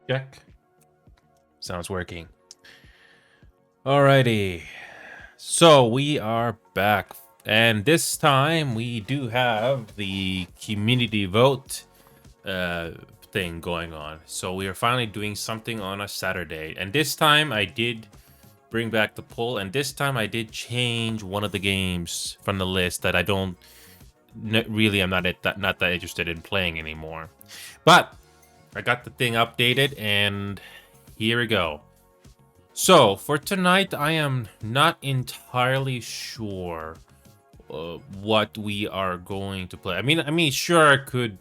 Check. Sounds working. Alrighty. So we are back. And this time we do have the community vote thing going on. So we are finally doing something on a Saturday. And this time I did bring back the poll. And this time I did change one of the games from the list that I don't really, I'm not that interested in playing anymore. But I got the thing updated and here we go. So for tonight, I am not entirely sure what we are going to play. I mean, sure, I could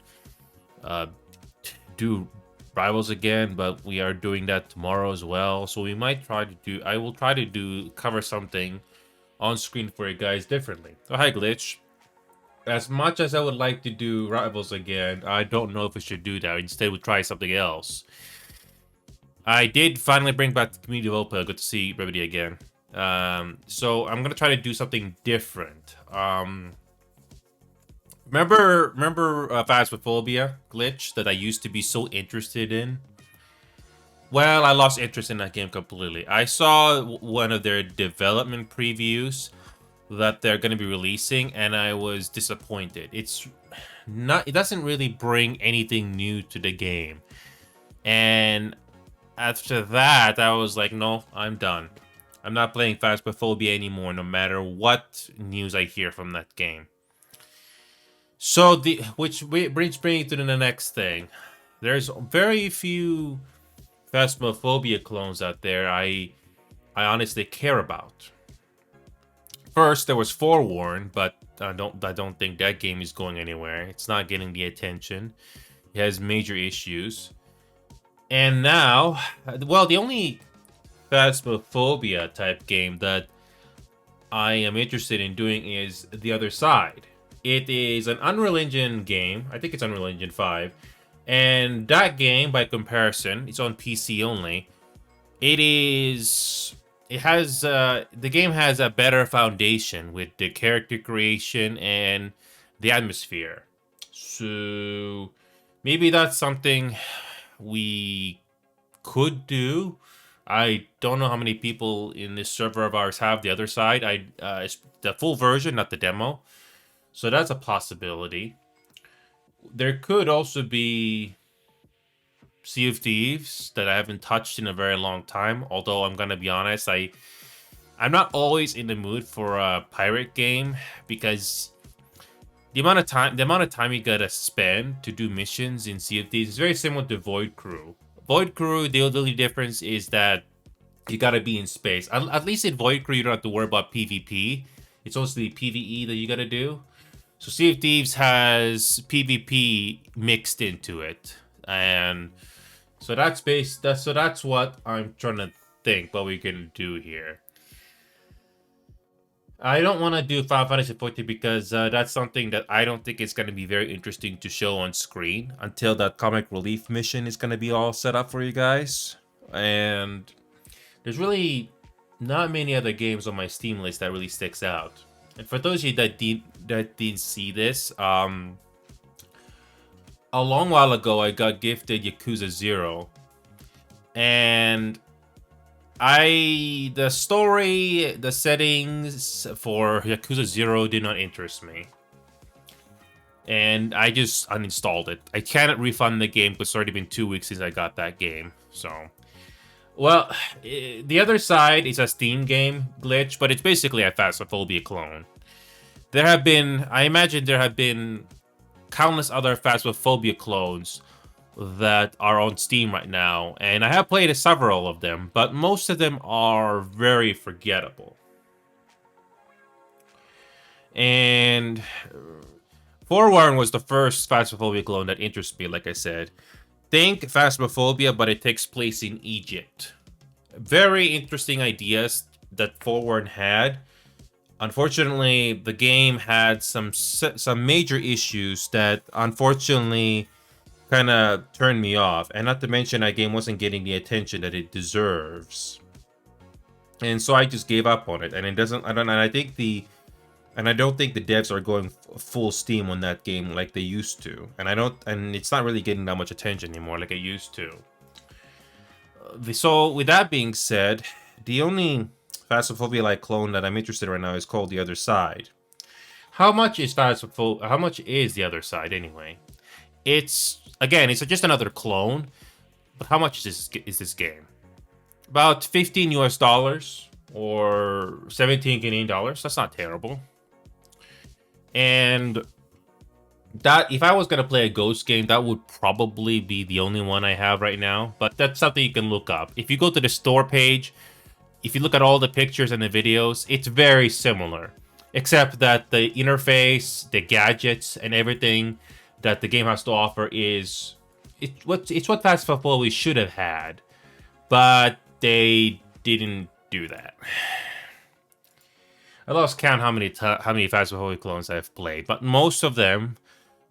uh, do rivals again, but we are doing that tomorrow as well. So we might try to do. I will try to cover something on screen for you guys differently. So hi, Glitch. As much as I would like to do rivals again, I don't know if we should do that. Instead, we'll try something else. I did finally bring back the community developer. Good to see everybody again. So I'm gonna try to do something different. Remember Phasmophobia glitch that I used to be so interested in? Well, I lost interest in that game completely. I saw one of their development previews that they're gonna be releasing, and I was disappointed. It doesn't really bring anything new to the game, and after that, I was like, no, I'm done. I'm not playing Phasmophobia anymore, no matter what news I hear from that game. So which brings me to the next thing. There's very few Phasmophobia clones out there I honestly care about. First, there was Forewarned, but I don't think that game is going anywhere. It's not getting the attention. It has major issues. And now, well, the only Phasmophobia type game that I am interested in doing is The Other Side. It is an Unreal Engine game. I think it's Unreal Engine 5. And that game, by comparison, it's on PC only. The game has a better foundation with the character creation and the atmosphere. So maybe that's something we could do. I don't know how many people in this server of ours have The Other Side. It's the full version, not the demo. So that's a possibility. There could also be Sea of Thieves that I haven't touched in a very long time. Although I'm gonna be honest, I'm not always in the mood for a pirate game because the amount of time you gotta spend to do missions in Sea of Thieves is very similar to Void Crew. Void Crew, the only difference is that you gotta be in space. At least in Void Crew, you don't have to worry about PvP. It's also the PvE that you gotta do. So Sea of Thieves has PvP mixed into it, and so that's what I'm trying to think what we can do here. I don't want to do Final Fantasy 14 because that's something that I don't think is going to be very interesting to show on screen until that comic relief mission is going to be all set up for you guys. And there's really not many other games on my Steam list that really sticks out. And for those of you that didn't see this, a long while ago I got gifted Yakuza 0, and the story, the settings for Yakuza 0 did not interest me. And I just uninstalled it. I cannot refund the game because it's already been 2 weeks since I got that game. So, well, The Other Side is a Steam game glitch, but it's basically a Phasmophobia clone. I imagine there have been countless other Phasmophobia clones that are on Steam right now, and I have played several of them, but most of them are very forgettable. And Forewarned was the first Phasmophobia clone that interests me, like I said. Think Phasmophobia, but it takes place in Egypt. Very interesting ideas that Forewarned had. Unfortunately, the game had some major issues that unfortunately kind of turned me off, and not to mention that game wasn't getting the attention that it deserves, and so I just gave up on it. And it doesn't. I don't think the devs are going full steam on that game like they used to, and it's not really getting that much attention anymore like it used to. So with that being said, the only Phasmophobia-like clone that I'm interested in right now is called The Other Side. How much is Phasmophobia? How much is The Other Side anyway? It's again, it's just another clone, but how much is this game? About 15 US dollars or 17 Canadian dollars. That's not terrible. And that if I was gonna play a ghost game, that would probably be the only one I have right now. But that's something you can look up. If you go to the store page, if you look at all the pictures and the videos, it's very similar. Except that the interface, the gadgets, and everything that the game has to offer is it's what Phasmophobia should have had. But they didn't do that. I lost count how many Phasmophobia clones I've played, but most of them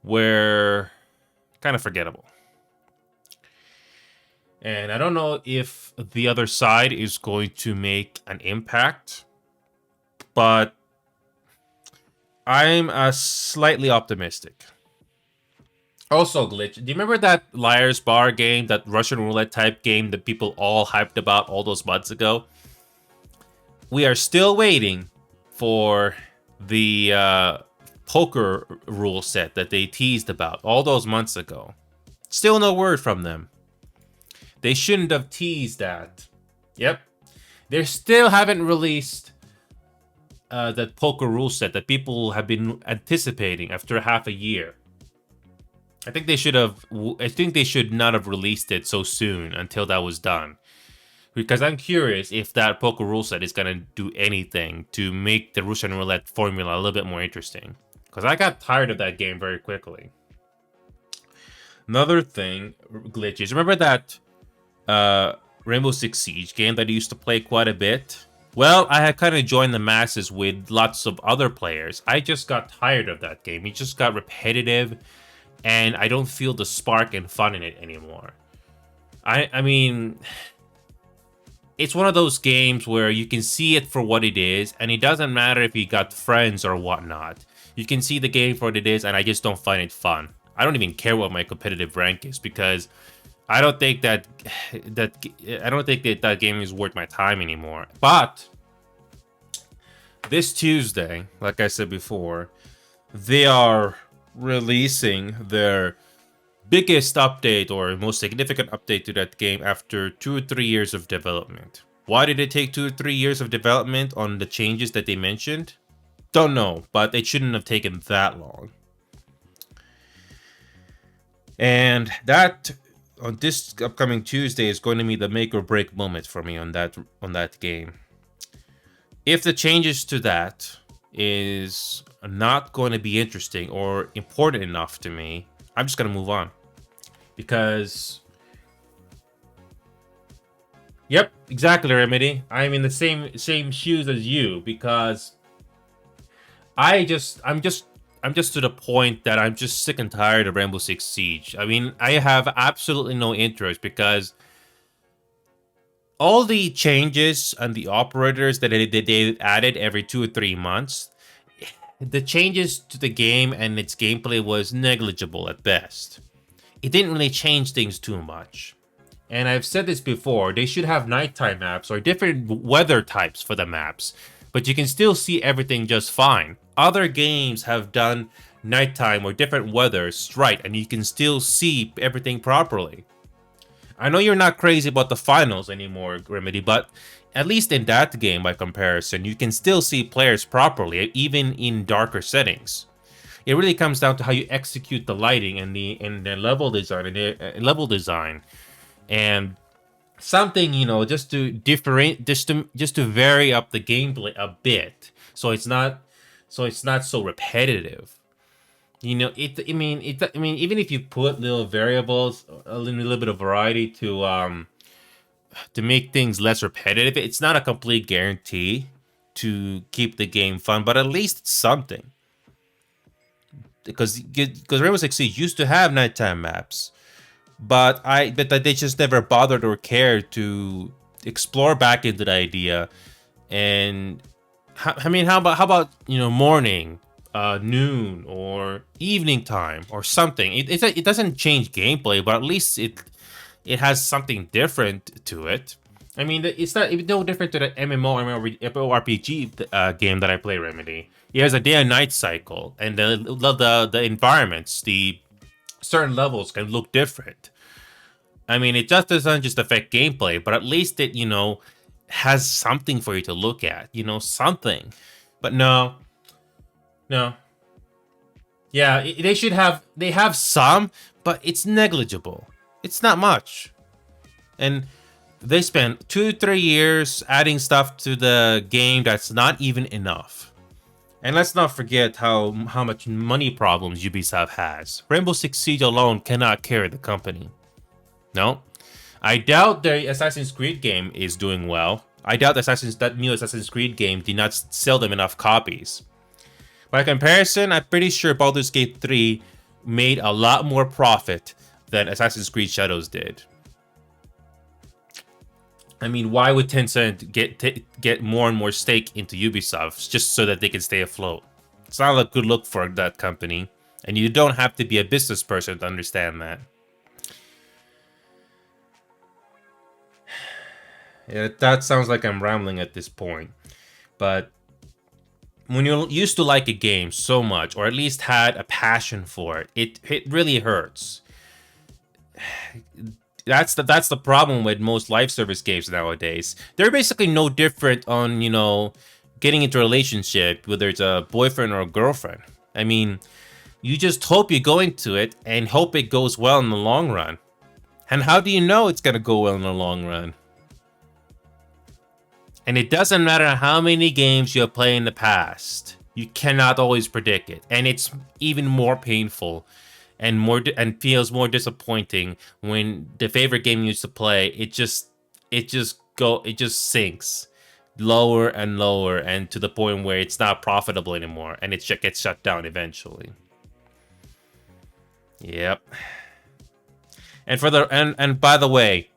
were kind of forgettable. And I don't know if The Other Side is going to make an impact, but I'm slightly optimistic. Also, Glitch, do you remember that Liar's Bar game, that Russian roulette type game that people all hyped about all those months ago? We are still waiting for the poker rule set that they teased about all those months ago. Still no word from them. They shouldn't have teased that. Yep. They still haven't released that poker rule set that people have been anticipating after half a year. I think they should not have released it so soon until that was done. Because I'm curious if that poker rule set is going to do anything to make the Russian roulette formula a little bit more interesting. Because I got tired of that game very quickly. Another thing, glitches. Remember that Rainbow Six Siege game that I used to play quite a bit? Well, I had kind of joined the masses with lots of other players. I just got tired of that game. It just got repetitive, and I don't feel the spark and fun in it anymore. I mean, it's one of those games where you can see it for what it is, and it doesn't matter if you got friends or whatnot. You can see the game for what it is, and I just don't find it fun. I don't even care what my competitive rank is, because I don't think that game is worth my time anymore. But this Tuesday, like I said before, they are releasing their biggest update or most significant update to that game after 2 or 3 years of development. Why did it take 2 or 3 years of development on the changes that they mentioned? Don't know, but it shouldn't have taken that long. And that on this upcoming Tuesday is going to be the make or break moment for me on that game. If the changes to that is not going to be interesting or important enough to me, I'm just going to move on. Because yep, exactly, Remedy. I'm in the same shoes as you, because I'm just to the point that I'm just sick and tired of Rainbow Six Siege. I mean, I have absolutely no interest, because all the changes and the operators that they added every 2 or 3 months, the changes to the game and its gameplay was negligible at best. It didn't really change things too much. And I've said this before, they should have nighttime maps or different weather types for the maps, but you can still see everything just fine. Other games have done nighttime or different weathers right, and you can still see everything properly. I know you're not crazy about the finals anymore, Remedy, but at least in that game, by comparison, you can still see players properly, even in darker settings. It really comes down to how you execute the lighting and the level design and something, just to vary up the gameplay a bit, so it's not so repetitive. Even if you put little variables, a little bit of variety to make things less repetitive, it's not a complete guarantee to keep the game fun, but at least it's something. Because Rainbow Six Siege used to have nighttime maps, but they just never bothered or cared to explore back into the idea. And how about morning, noon, or evening time, or something? It doesn't change gameplay, but at least it has something different to it. I mean, it's not even no different to the MMORPG game that I play, Remedy. It has a day and night cycle, and the environments, the certain levels can look different. I mean, it just doesn't just affect gameplay, but at least it, has something for you to look at, something. But no, no. Yeah, they have some, but it's negligible. It's not much. And they spent 2-3 years adding stuff to the game that's not even enough. And let's not forget how much money problems Ubisoft has. Rainbow Six Siege alone cannot carry the company. No. I doubt the Assassin's Creed game is doing well. I doubt that new Assassin's Creed game did not sell them enough copies. By comparison, I'm pretty sure Baldur's Gate 3 made a lot more profit than Assassin's Creed Shadows did. I mean, why would Tencent get more and more stake into Ubisoft just so that they can stay afloat? It's not a good look for that company, and you don't have to be a business person to understand that. Yeah, that sounds like I'm rambling at this point, but when you used to like a game so much, or at least had a passion for it, it really hurts. That's the problem with most live service games nowadays. They're basically no different on, getting into a relationship, whether it's a boyfriend or a girlfriend. I mean, you just hope you go into it and hope it goes well in the long run. And how do you know it's gonna go well in the long run? And it doesn't matter how many games you have played in the past. You cannot always predict it. And it's even more painful and feels more disappointing when the favorite game you used to play, it just sinks lower and lower, and to the point where it's not profitable anymore, and it gets shut down eventually. Yep. And and by the way,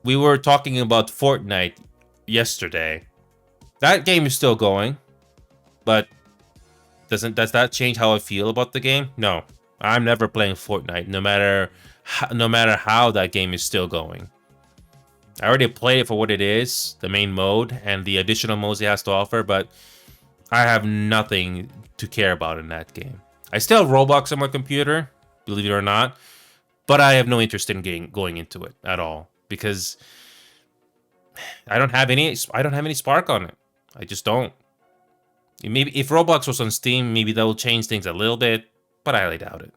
we were talking about Fortnite yesterday. That game is still going, but does that change how I feel about the game? No, I'm never playing Fortnite, no matter how that game is still going. I already played it for what it is, the main mode and the additional modes it has to offer, but I have nothing to care about in that game. I still have Roblox on my computer, believe it or not, but I have no interest in going into it at all because I don't have any spark on it. I just don't. Maybe if Roblox was on Steam, maybe that will change things a little bit, but I highly doubt it.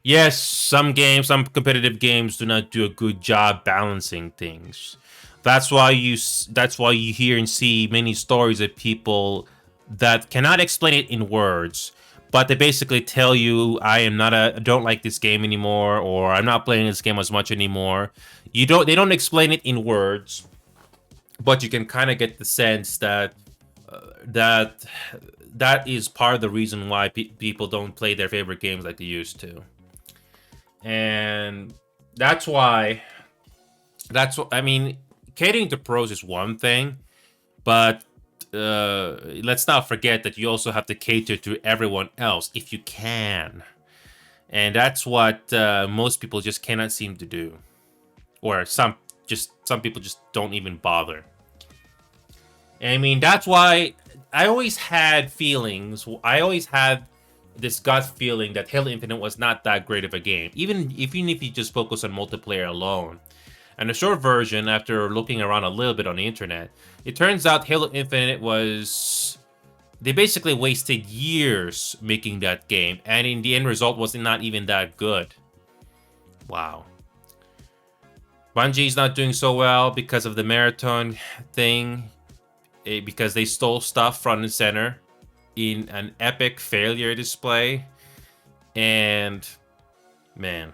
Yes, some competitive games do not do a good job balancing things. That's why you hear and see many stories of people that cannot explain it in words, but they basically tell you, I don't like this game anymore, or I'm not playing this game as much anymore. They don't explain it in words, but you can kind of get the sense that that is part of the reason why people don't play their favorite games like they used to. And that's why, I mean, catering to pros is one thing, but let's not forget that you also have to cater to everyone else if you can. And that's what most people just cannot seem to do. Or some people just don't even bother. I mean, that's why I always had this gut feeling that Halo Infinite was not that great of a game, even if you just focus on multiplayer alone. And the short version, after looking around a little bit on the internet, it turns out Halo Infinite they basically wasted years making that game, and in the end result was not even that good. Wow. Bungie's not doing so well because of the marathon thing, because they stole stuff front and center in an epic failure display. And man,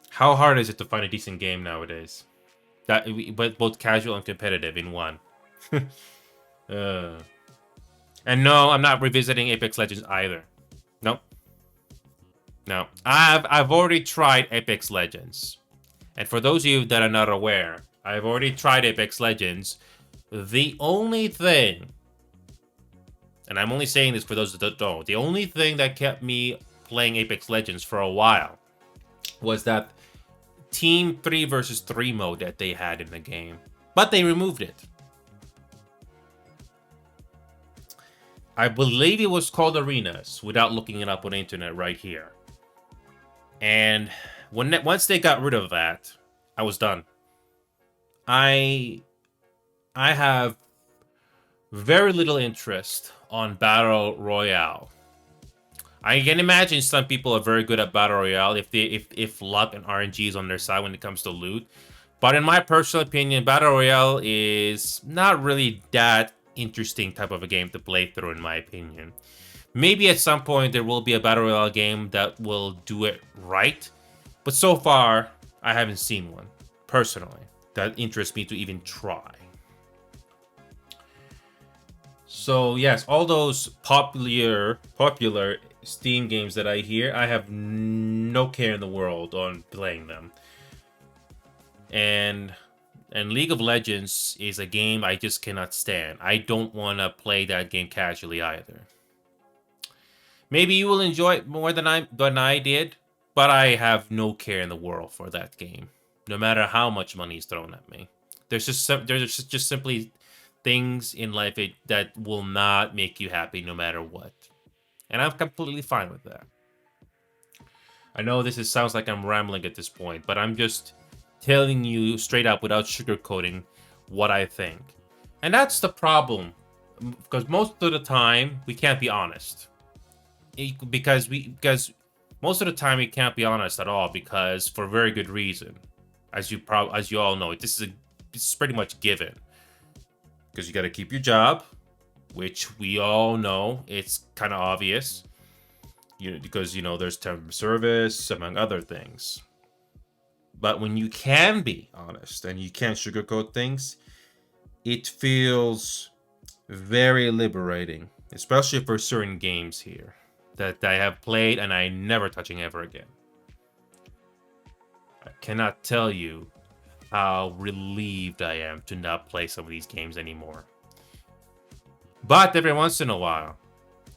how hard is it to find a decent game nowadays? But both casual and competitive in one. And no, I'm not revisiting Apex Legends either. Nope. No, I've already tried Apex Legends, and for those of you that are not aware, I've already tried Apex Legends. The only thing and I'm only saying this for those that don't know, the only thing that kept me playing Apex Legends for a while was that Team 3 versus 3 mode that they had in the game. But they removed it. I believe it was called Arenas, without looking it up on the internet right here. And once they got rid of that, I was done. I have very little interest on Battle Royale. I can imagine some people are very good at Battle Royale if luck and RNG is on their side when it comes to loot. But in my personal opinion, Battle Royale is not really that interesting type of a game to play through, in my opinion. Maybe at some point there will be a Battle Royale game that will do it right. But so far, I haven't seen one, personally, that interests me to even try. So yes, all those popular Steam games that I hear, I have no care in the world on playing them. And League of Legends is a game I just cannot stand. I don't want to play that game casually either. Maybe you will enjoy it more than I did, but I have no care in the world for that game, no matter how much money is thrown at me. There's just simply things in life that will not make you happy no matter what. And I'm completely fine with that. I know sounds like I'm rambling at this point, but I'm just telling you straight up without sugarcoating what I think. And that's the problem, because most of the time we can't be honest. Because most of the time we can't be honest at all, because for very good reason. As you all know, this is pretty much given. Because you got to keep your job, which we all know it's kind of obvious. Because there's term of service, among other things. But when you can be honest and you can't sugarcoat things, it feels very liberating, especially for certain games here that I have played and I'm never touching ever again. I cannot tell you how relieved I am to not play some of these games anymore. But every once in a while,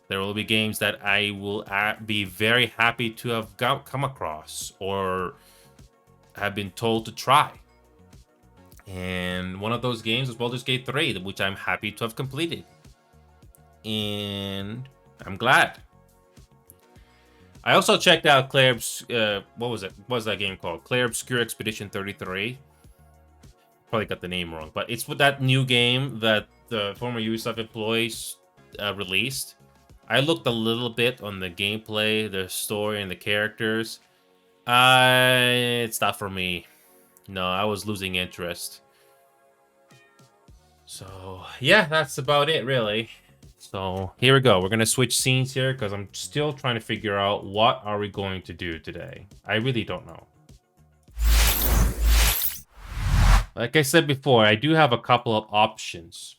there will be games that I will be very happy to have come across or have been told to try. And one of those games is Baldur's Gate 3, which I'm happy to have completed. And I'm glad. I also checked out Claire, what was it? What was that game called? Claire Obscure Expedition 33. Probably got the name wrong, but it's with that new game that the former Ubisoft employees released. I looked a little bit on the gameplay, the story, and the characters. It's not for me. No, I was losing interest. So, yeah, that's about it, really. So, here we go. We're going to switch scenes here because I'm still trying to figure out what are we going to do today. I really don't know. Like I said before, I do have a couple of options.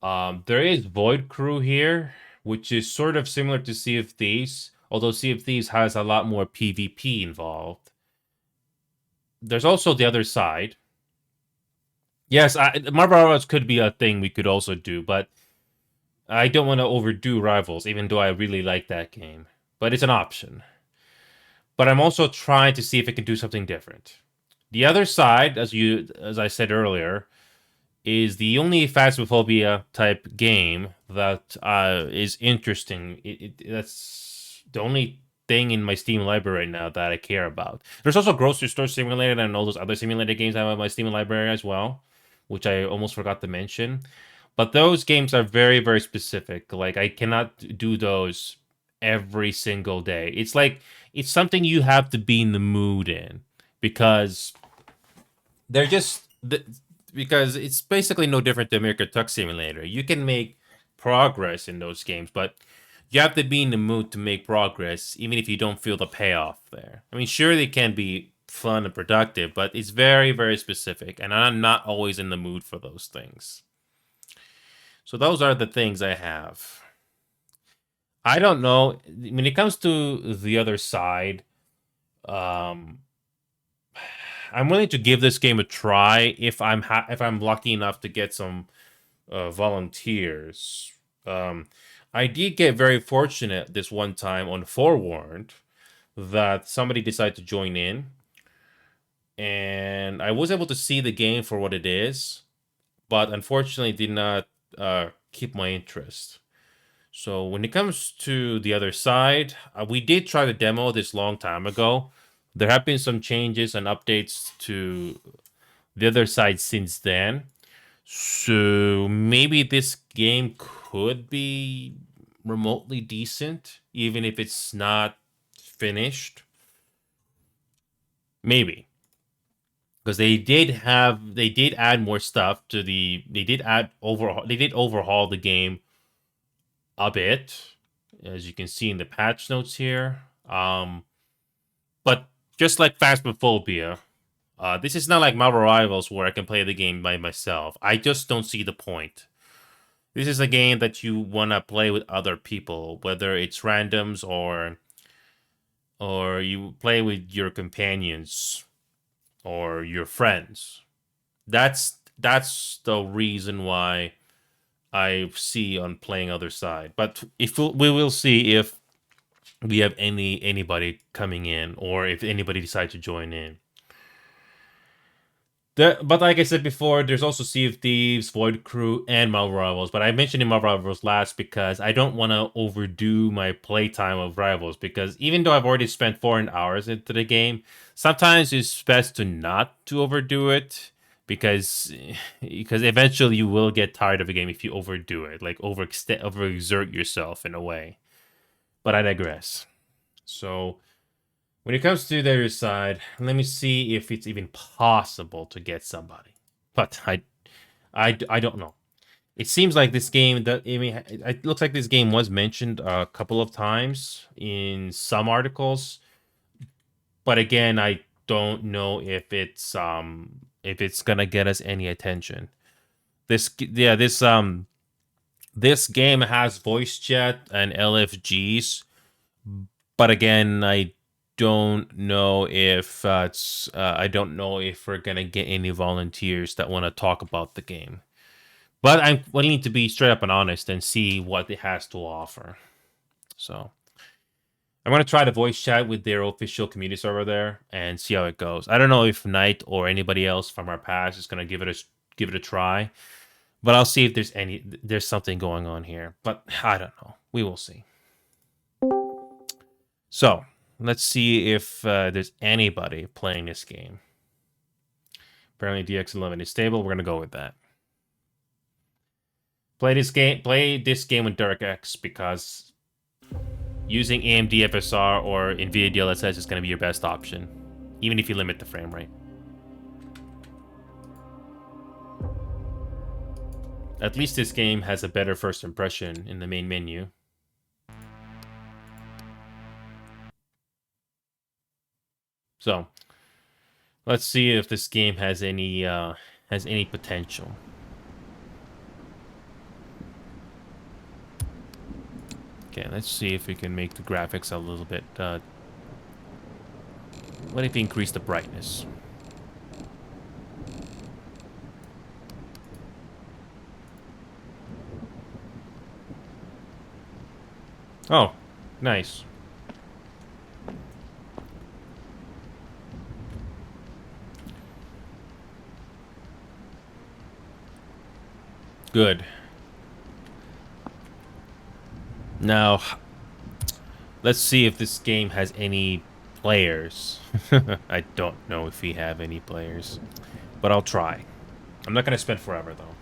There is Void Crew here, which is sort of similar to Sea of Thieves, although Sea of Thieves has a lot more PvP involved. There's also the other side. Yes, Marvel Rivals could be a thing we could also do, but I don't want to overdo Rivals, even though I really like that game. But it's an option. But I'm also trying to see if it can do something different. The other side, as I said earlier, is the only Phasmophobia type game that is interesting. That's the only thing in my Steam library right now that I care about. There's also Grocery Store Simulator and all those other simulator games I have in my Steam library as well, which I almost forgot to mention. But those games are very, very specific. Like, I cannot do those every single day. It's like, it's something you have to be in the mood in, because they're just... because it's basically no different than American Truck Simulator. You can make progress in those games, but you have to be in the mood to make progress, even if you don't feel the payoff there. I mean, sure, they can be fun and productive, but it's very, very specific, and I'm not always in the mood for those things. So those are the things I have. I don't know. When it comes to the other side, I'm willing to give this game a try if I'm lucky enough to get some volunteers. I did get very fortunate this one time on Forewarned that somebody decided to join in, and I was able to see the game for what it is, but unfortunately did not keep my interest. So when it comes to the other side, we did try the demo this long time ago. There have been some changes and updates to the other side since then. So maybe this game could be remotely decent, even if it's not finished. Maybe. Because they did add more stuff to they did overhaul the game a bit, as you can see in the patch notes here. But just like Phasmophobia, this is not like Marvel Rivals where I can play the game by myself. I just don't see the point. This is a game that you want to play with other people, whether it's randoms or you play with your companions or your friends. That's the reason why I see on playing other side. But if we will see if we have anybody coming in or if anybody decides to join in. But like I said before, there's also Sea of Thieves, Void Crew, and Marvel Rivals. But I mentioned in Marvel Rivals last because I don't want to overdo my playtime of Rivals. Because even though I've already spent 4 hours into the game, sometimes it's best to not to overdo it. Because eventually you will get tired of a game if you overdo it, like overexert yourself in a way. But I digress. So when it comes to the other side, let me see if it's even possible to get somebody. But I don't know. It seems like this game that I mean, it looks like this game was mentioned a couple of times in some articles, but again, I don't know if it's gonna get us any attention. This game has voice chat and LFGs, but again, I don't know if we're gonna get any volunteers that want to talk about the game. But I'm willing to be straight up and honest and see what it has to offer. So I'm gonna try to voice chat with their official community server there and see how it goes. I don't know if Knight or anybody else from our past is gonna give it a try, but I'll see if there's something going on here. But I don't know. We will see. So let's see if there's anybody playing this game. Apparently DX11 is stable. We're gonna go with that. Play this game with DirectX because using AMD FSR or NVIDIA DLSS is gonna be your best option, even if you limit the frame rate. At least this game has a better first impression in the main menu. So let's see if this game has any potential. Okay, let's see if we can make the graphics a little bit. What if we increase the brightness? Oh, nice. Good. Now, let's see if this game has any players. I don't know if we have any players, but I'll try. I'm not going to spend forever, though.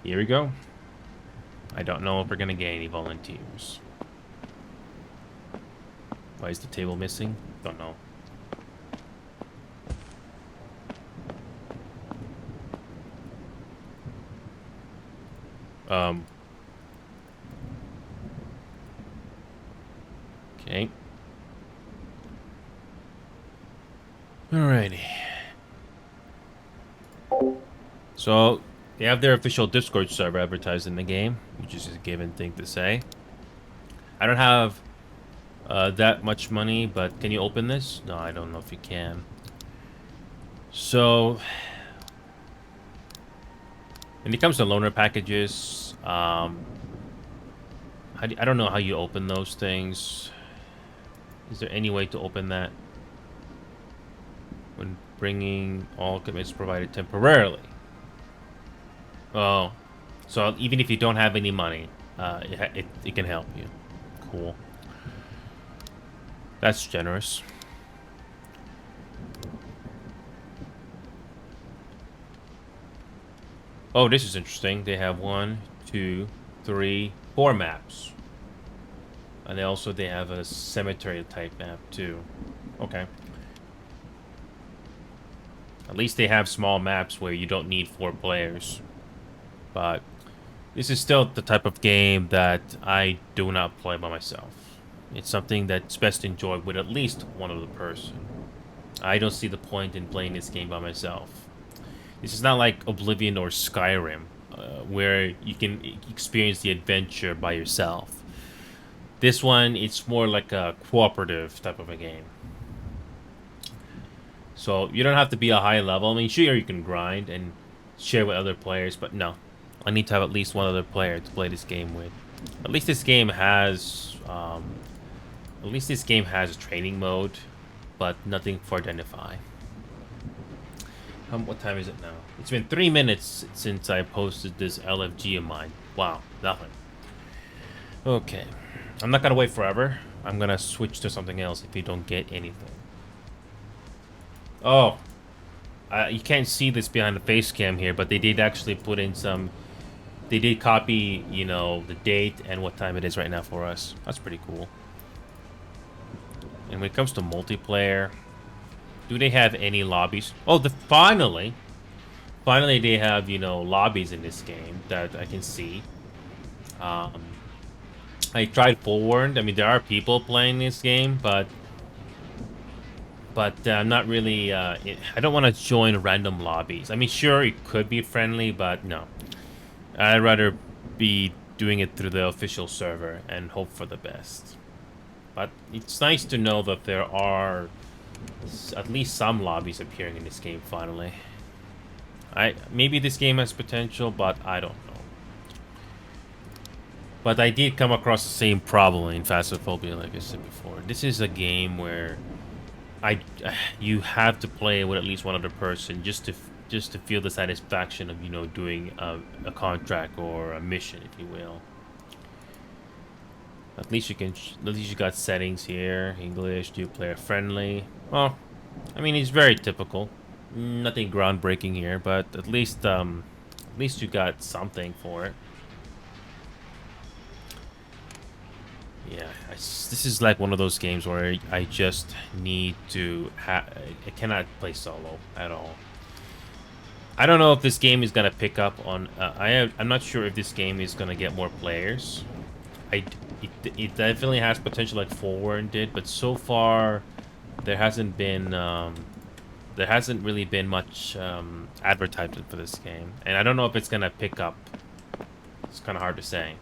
Here we go. I don't know if we're gonna get any volunteers. Why is the table missing? Don't know. Okay. Alrighty. So, they have their official Discord server advertised in the game, which is a given thing to say. I don't have that much money, but can you open this? No, I don't know if you can. So, when it comes to loaner packages, I don't know how you open those things. Is there any way to open that? When bringing all commits provided temporarily. Oh, so even if you don't have any money, it can help you. Cool. That's generous. Oh, this is interesting. They have 1, 2, 3, 4 maps. And they have a cemetery type map too. Okay. At least they have small maps where you don't need 4 players. But this is still the type of game that I do not play by myself. It's something that's best enjoyed with at least one other person. I don't see the point in playing this game by myself. This is not like Oblivion or Skyrim, where you can experience the adventure by yourself. This one, it's more like a cooperative type of a game. So you don't have to be a high level. I mean, sure, you can grind and share with other players, but no. I need to have at least one other player to play this game with. At least this game has a training mode, but nothing for identify. What time is it now? It's been 3 minutes since I posted this LFG of mine. Wow, nothing. Okay. I'm not gonna wait forever. I'm gonna switch to something else if you don't get anything. Oh. You can't see this behind the face cam here, but they did actually put in some... They did copy, you know, the date and what time it is right now for us. That's pretty cool. And when it comes to multiplayer... Do they have any lobbies? Oh, finally they have, you know, lobbies in this game that I can see. I tried Forewarned. I mean, there are people playing this game, but I'm not really. I don't want to join random lobbies. I mean, sure, it could be friendly, but no. I'd rather be doing it through the official server and hope for the best. But it's nice to know that there are at least some lobbies appearing in this game finally. Maybe this game has potential, but I don't know. But I did come across the same problem in Phasmophobia, like I said before. This is a game where you have to play with at least one other person just to feel the satisfaction of, you know, doing a contract or a mission, if you will. At least you got settings here. English, do player friendly. Well, I mean, it's very typical. Nothing groundbreaking here, but at least you got something for it. Yeah, this is like one of those games where I just need to I cannot play solo at all. I don't know if this game is gonna pick up on. I'm not sure if this game is gonna get more players. It definitely has potential, like Forewarned did, but so far there hasn't really been much advertisement for this game, and I don't know if it's gonna pick up. It's kind of hard to say.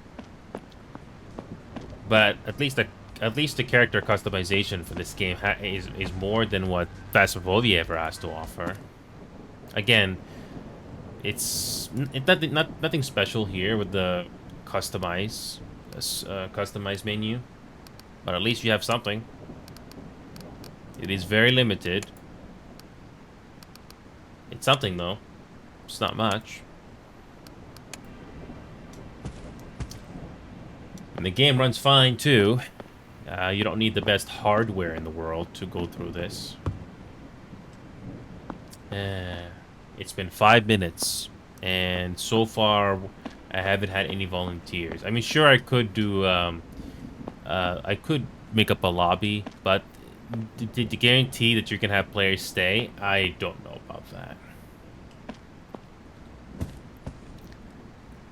But at least the character customization for this game is more than what Phasmophobia ever has to offer. Again, it's nothing special here with the customized menu, but at least you have something. It is very limited. It's something though. It's not much. And the game runs fine too. You don't need the best hardware in the world to go through this. It's been 5 minutes, and so far I haven't had any volunteers. I mean, sure, I could do, I could make up a lobby, but to guarantee that you can have players stay, I don't know about that.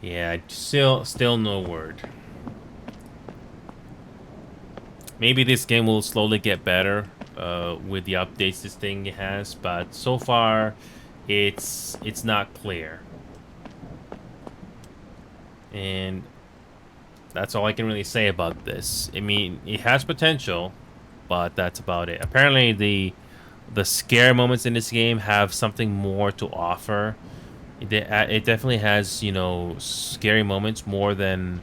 Yeah, still no word. Maybe this game will slowly get better with the updates this thing has, but so far, it's not clear. And that's all I can really say about this. I mean, it has potential, but that's about it. Apparently, the scare moments in this game have something more to offer. It definitely has, you know, scary moments more than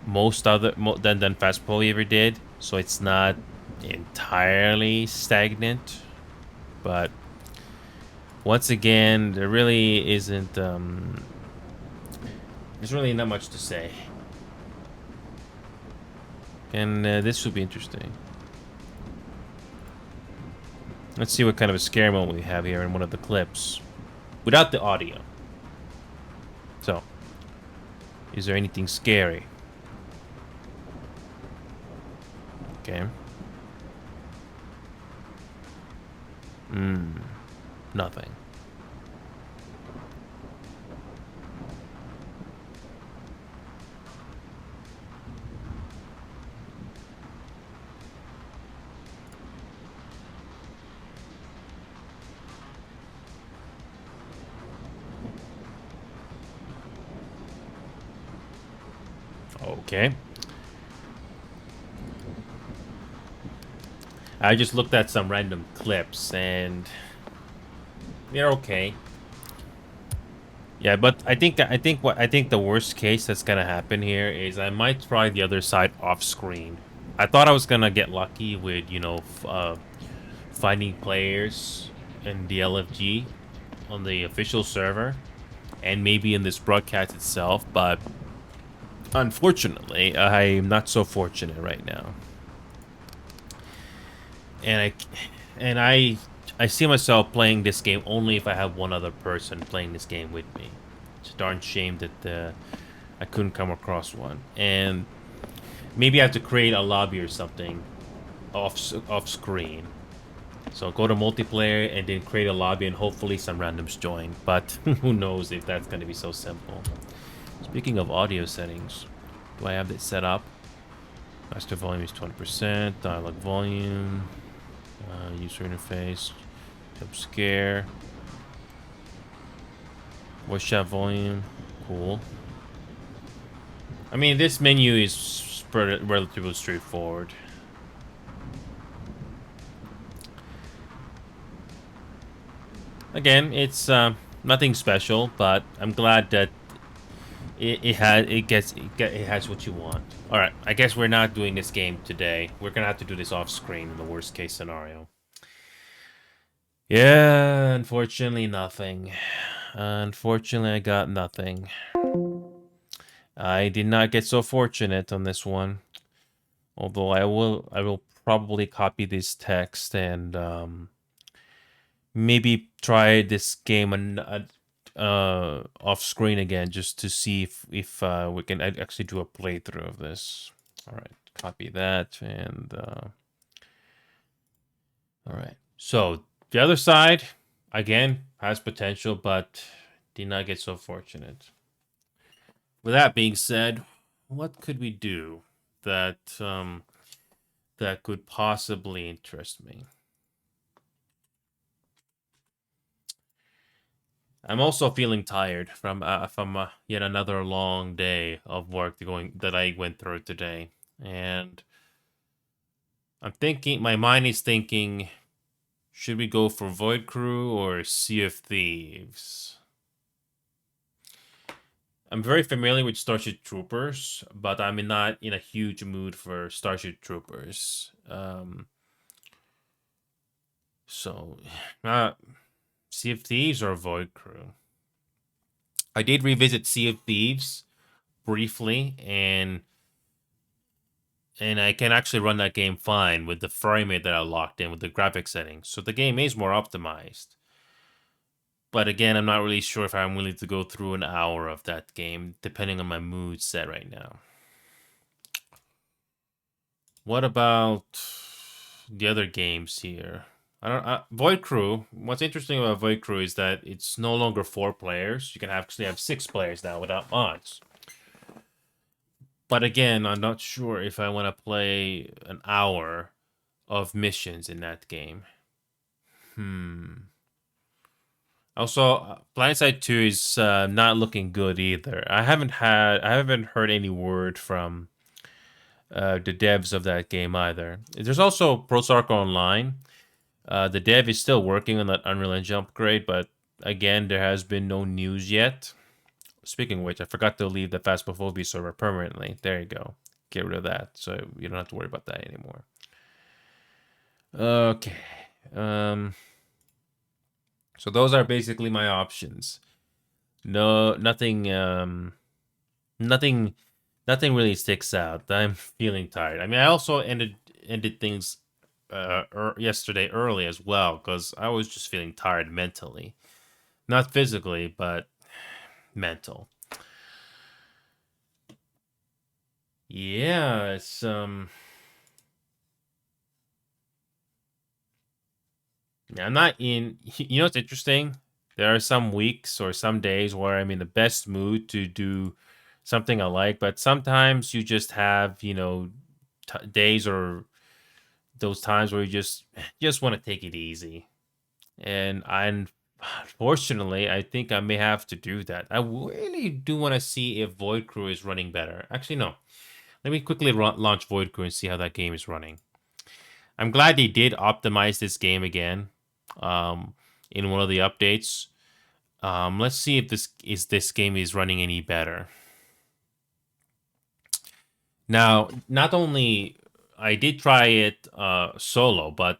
most other than Phasmophobia ever did. So it's not entirely stagnant, but once again, there really isn't. There's really not much to say, and this will be interesting. Let's see what kind of a scary moment we have here in one of the clips, without the audio. So, is there anything scary? Okay. Nothing. Okay. I just looked at some random clips and they're okay. Yeah, but I think the worst case that's gonna happen here is I might try the other side off screen. I thought I was gonna get lucky with, you know, finding players in the LFG on the official server and maybe in this broadcast itself, but unfortunately, I'm not so fortunate right now. And I see myself playing this game only if I have one other person playing this game with me. It's a darn shame that I couldn't come across one. And maybe I have to create a lobby or something off screen. So go to multiplayer and then create a lobby and hopefully some randoms join. But who knows if that's going to be so simple. Speaking of audio settings, do I have this set up? Master volume is 20%, dialogue volume, user interface, jump scare, voice chat volume, cool. I mean, this menu is relatively straightforward. Again, it's nothing special, but I'm glad that it has what you want. All right, I guess we're not doing this game today. We're gonna have to do this off screen in the worst case scenario. Yeah, unfortunately, nothing. Unfortunately, I got nothing. I did not get so fortunate on this one. Although I will probably copy this text and maybe try this game off screen again just to see if we can actually do a playthrough of this. All right, copy that and all right. So the other side again has potential, but did not get so fortunate. With that being said, what could we do that that could possibly interest me? I'm also feeling tired from yet another long day of work that I went through today, and I'm thinking my mind is thinking, should we go for Void Crew or Sea of Thieves? I'm very familiar with Starship Troopers, but I'm not in a huge mood for Starship Troopers. So, uh, Sea of Thieves or Void Crew? I did revisit Sea of Thieves briefly, and I can actually run that game fine with the frame rate that I locked in with the graphic settings. So the game is more optimized. But again, I'm not really sure if I'm willing to go through an hour of that game, depending on my mood set right now. What about the other games here? Void Crew. What's interesting about Void Crew is that it's no longer 4 players. You can actually have 6 players now without mods. But again, I'm not sure if I want to play an hour of missions in that game. Also, Blindside 2 is not looking good either. I haven't heard any word from the devs of that game either. There's also ProSoccer Online. The dev is still working on that Unreal Engine upgrade, but again, there has been no news yet. Speaking of which, I forgot to leave the Phasmophobia server permanently. There you go. Get rid of that, so you don't have to worry about that anymore. Okay. So those are basically my options. Nothing really sticks out. I'm feeling tired. I mean, I also ended things yesterday early as well because I was just feeling tired mentally, not physically, but mental. Yeah, it's I'm not in. You know what's interesting? There are some weeks or some days where I'm in the best mood to do something I like, but sometimes you just have, days or those times where you just want to take it easy. And unfortunately, I think I may have to do that. I really do want to see if Void Crew is running better. Actually, no. Let me quickly launch Void Crew and see how that game is running. I'm glad they did optimize this game again in one of the updates. Let's see if this game is running any better. Now, not only I did try it solo, but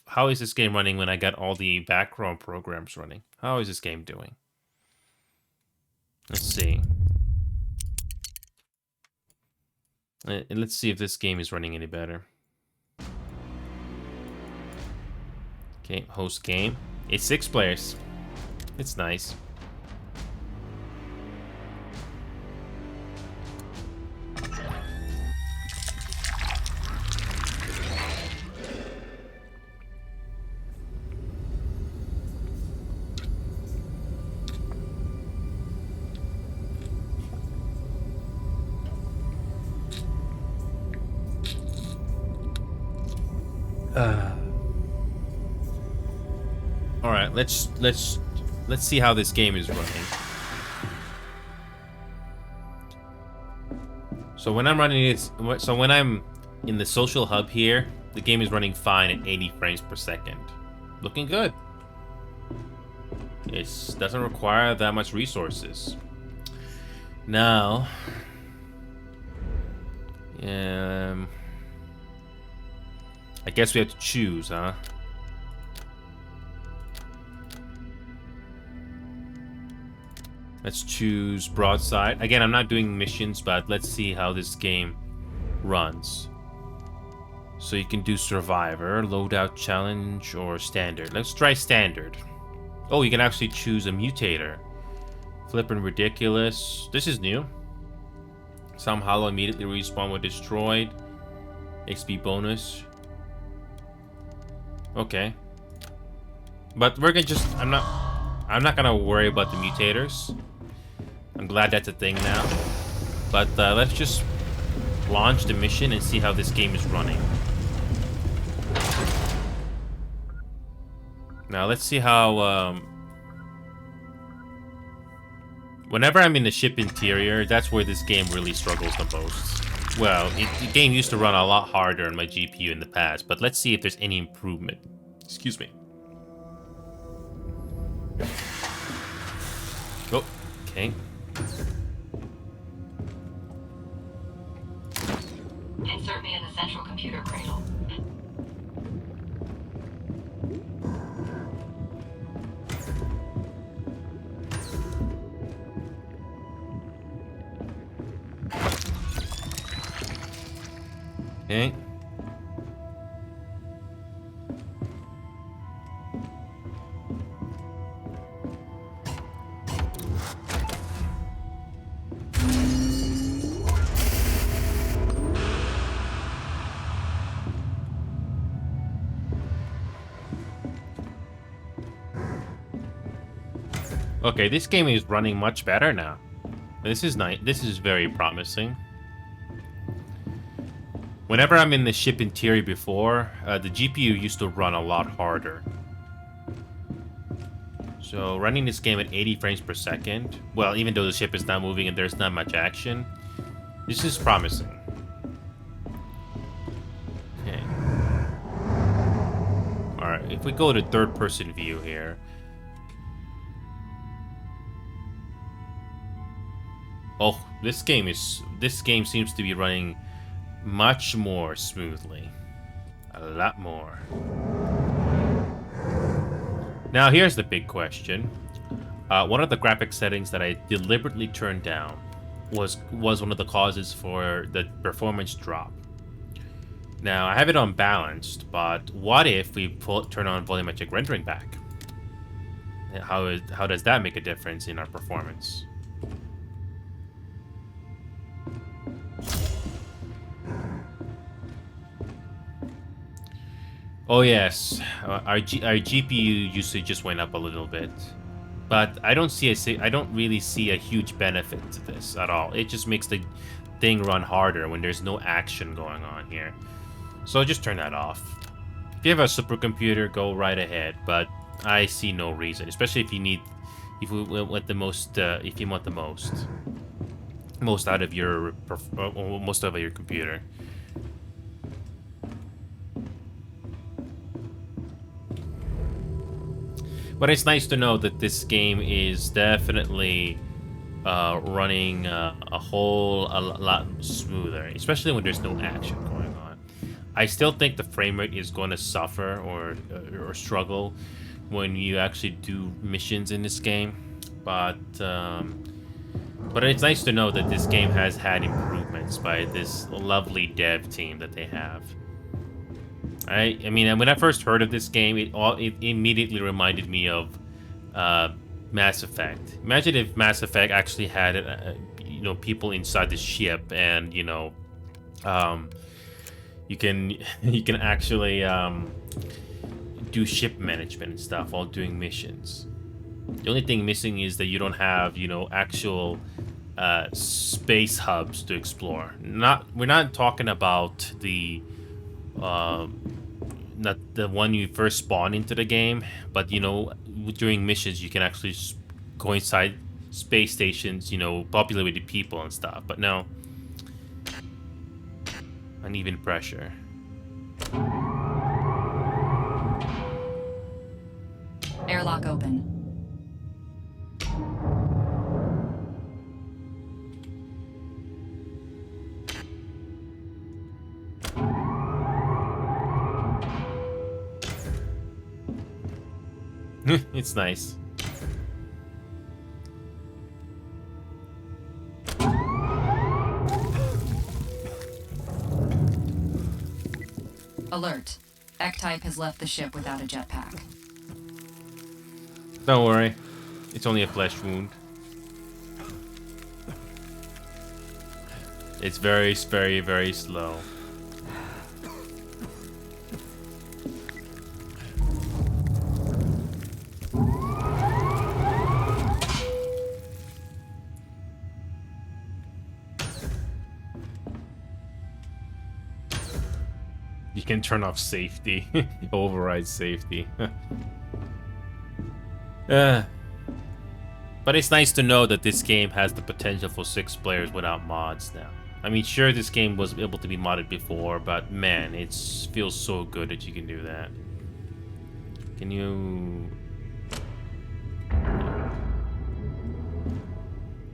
how is this game running when I got all the background programs running? How is this game doing? Let's see. Let's see if this game is running any better. Okay, host game. It's 6 players. It's nice. All right, let's see how this game is running. So when I'm in the social hub here, the game is running fine at 80 frames per second. Looking good. It doesn't require that much resources. Now, I guess we have to choose, huh? Let's choose broadside. Again, I'm not doing missions, but let's see how this game runs. So you can do survivor, loadout challenge, or standard. Let's try standard. Oh, you can actually choose a mutator. Flippin' ridiculous. This is new. Some hollow immediately respawn when destroyed. XP bonus. Okay. But we're gonna just I'm not gonna worry about the mutators. I'm glad that's a thing now. But let's just launch the mission and see how this game is running. Now let's see how whenever I'm in the ship interior, that's where this game really struggles the most. Well, the game used to run a lot harder on my GPU in the past, but let's see if there's any improvement. Excuse me. Oh, okay. Insert me in the central computer cradle. Okay. Okay, this game is running much better now. This is nice. This is very promising. Whenever I'm in the ship interior before, the GPU used to run a lot harder. So running this game at 80 frames per second, well, even though the ship is not moving and there's not much action, this is promising. Okay. Alright, if we go to third-person view here. Oh, this game seems to be running much more smoothly. A lot more. Now here's the big question. One of the graphic settings that I deliberately turned down was one of the causes for the performance drop. Now I have it on balanced, but what if we turn on volumetric rendering back? How does that make a difference in our performance? Oh yes, our GPU usage just went up a little bit, but I don't really see a huge benefit to this at all. It just makes the thing run harder when there's no action going on here. So just turn that off. If you have a supercomputer, go right ahead, but I see no reason, especially if you want the most out of your computer. But it's nice to know that this game is definitely running a lot smoother, especially when there's no action going on. I still think the frame rate is going to suffer or struggle when you actually do missions in this game, but it's nice to know that this game has had improvements by this lovely dev team that they have. I mean, when I first heard of this game, it immediately reminded me of Mass Effect. Imagine if Mass Effect actually had, people inside the ship, and you can actually do ship management and stuff while doing missions. The only thing missing is that you don't have, actual space hubs to explore. We're not talking about the not the one you first spawn into the game, but during missions you can actually go inside space stations, populated with people and stuff. But no, uneven pressure. Airlock open. It's nice. Alert. X-Type has left the ship without a jetpack. Don't worry. It's only a flesh wound. It's very, very, very slow. You can turn off safety. Override safety. But it's nice to know that this game has the potential for 6 players without mods now. I mean, sure, this game was able to be modded before, but man, it feels so good that you can do that. Can you...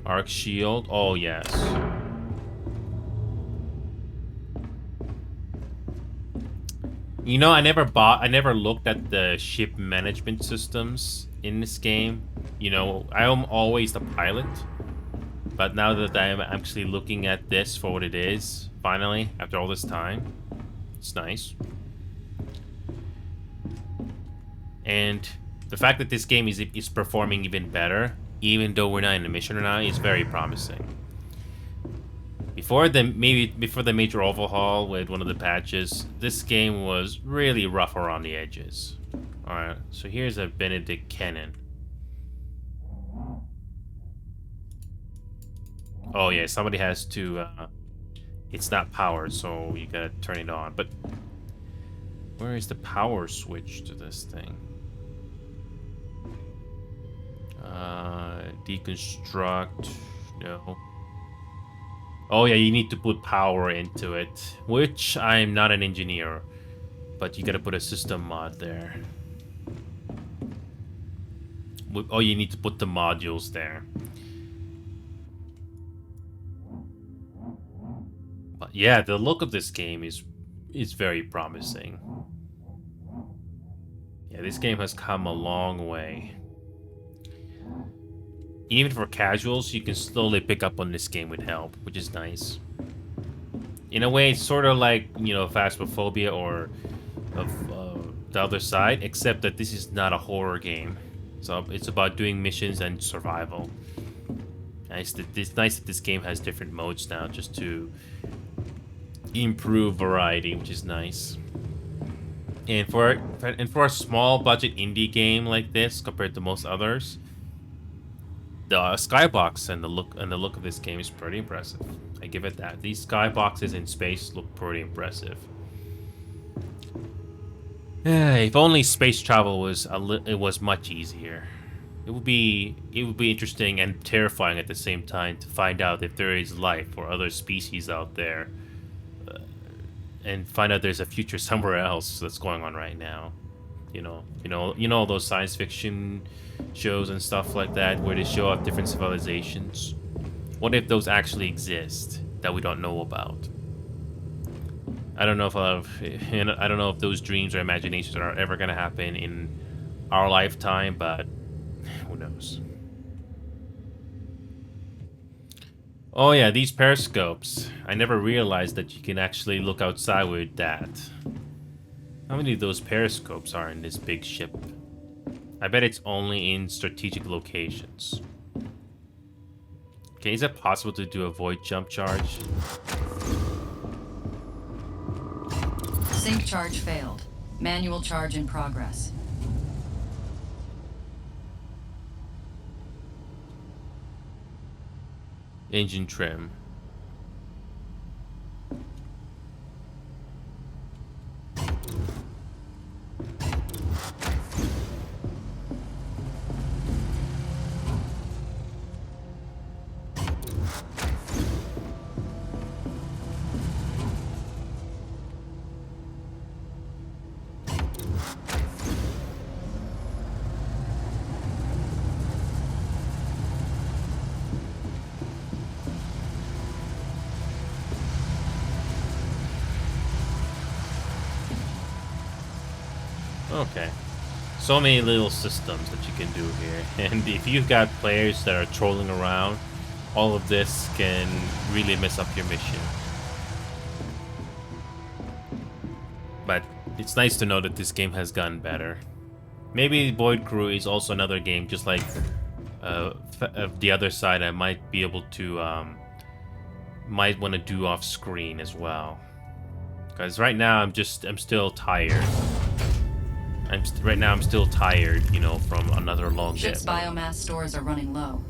Arc shield? Oh, yes. I never looked at the ship management systems in this game. I am always the pilot. But now that I am actually looking at this for what it is, finally, after all this time, it's nice. And the fact that this game is performing even better, even though we're not in a mission or not, is very promising. Before the major overhaul with one of the patches, this game was really rough around the edges. Alright, so here's a Benedict Cannon. Oh yeah, somebody has to. It's not powered, so you gotta turn it on. But where is the power switch to this thing? Deconstruct. No. Oh yeah, you need to put power into it, which I'm not an engineer, but you gotta put a system mod there. Oh, you need to put the modules there. But yeah, the look of this game is very promising. Yeah, this game has come a long way. Even for casuals, you can slowly pick up on this game with help, which is nice. In a way, it's sort of like, you know, Phasmophobia or of the other side, except that this is not a horror game. So it's about doing missions and survival. It's nice that this game has different modes now, just to improve variety, which is nice. And for a small budget indie game like this, compared to most others, the skybox and the look of this game is pretty impressive. I give it that. These skyboxes in space look pretty impressive. If only space travel was it was much easier. It would be interesting and terrifying at the same time to find out if there is life or other species out there, and find out there's a future somewhere else that's going on right now. You know those science fiction shows and stuff like that where they show up different civilizations. What if those actually exist that we don't know about? I don't know if I don't know if those dreams or imaginations are ever gonna happen in our lifetime, but who knows? Oh yeah, these periscopes. I never realized that you can actually look outside with that. How many of those periscopes are in this big ship? I bet it's only in strategic locations. Okay, is it possible to do a void jump charge? Sync charge failed. Manual charge in progress. Engine trim. Okay. So many little systems that you can do here. And if you've got players that are trolling around, all of this can really mess up your mission. But it's nice to know that this game has gotten better. Maybe Void Crew is also another game, just like of the other side, I might be able to, might want to do off screen as well. Because right now I'm still tired. Right now I'm still tired, you know, from another long day. Ship's biomass stores are running low.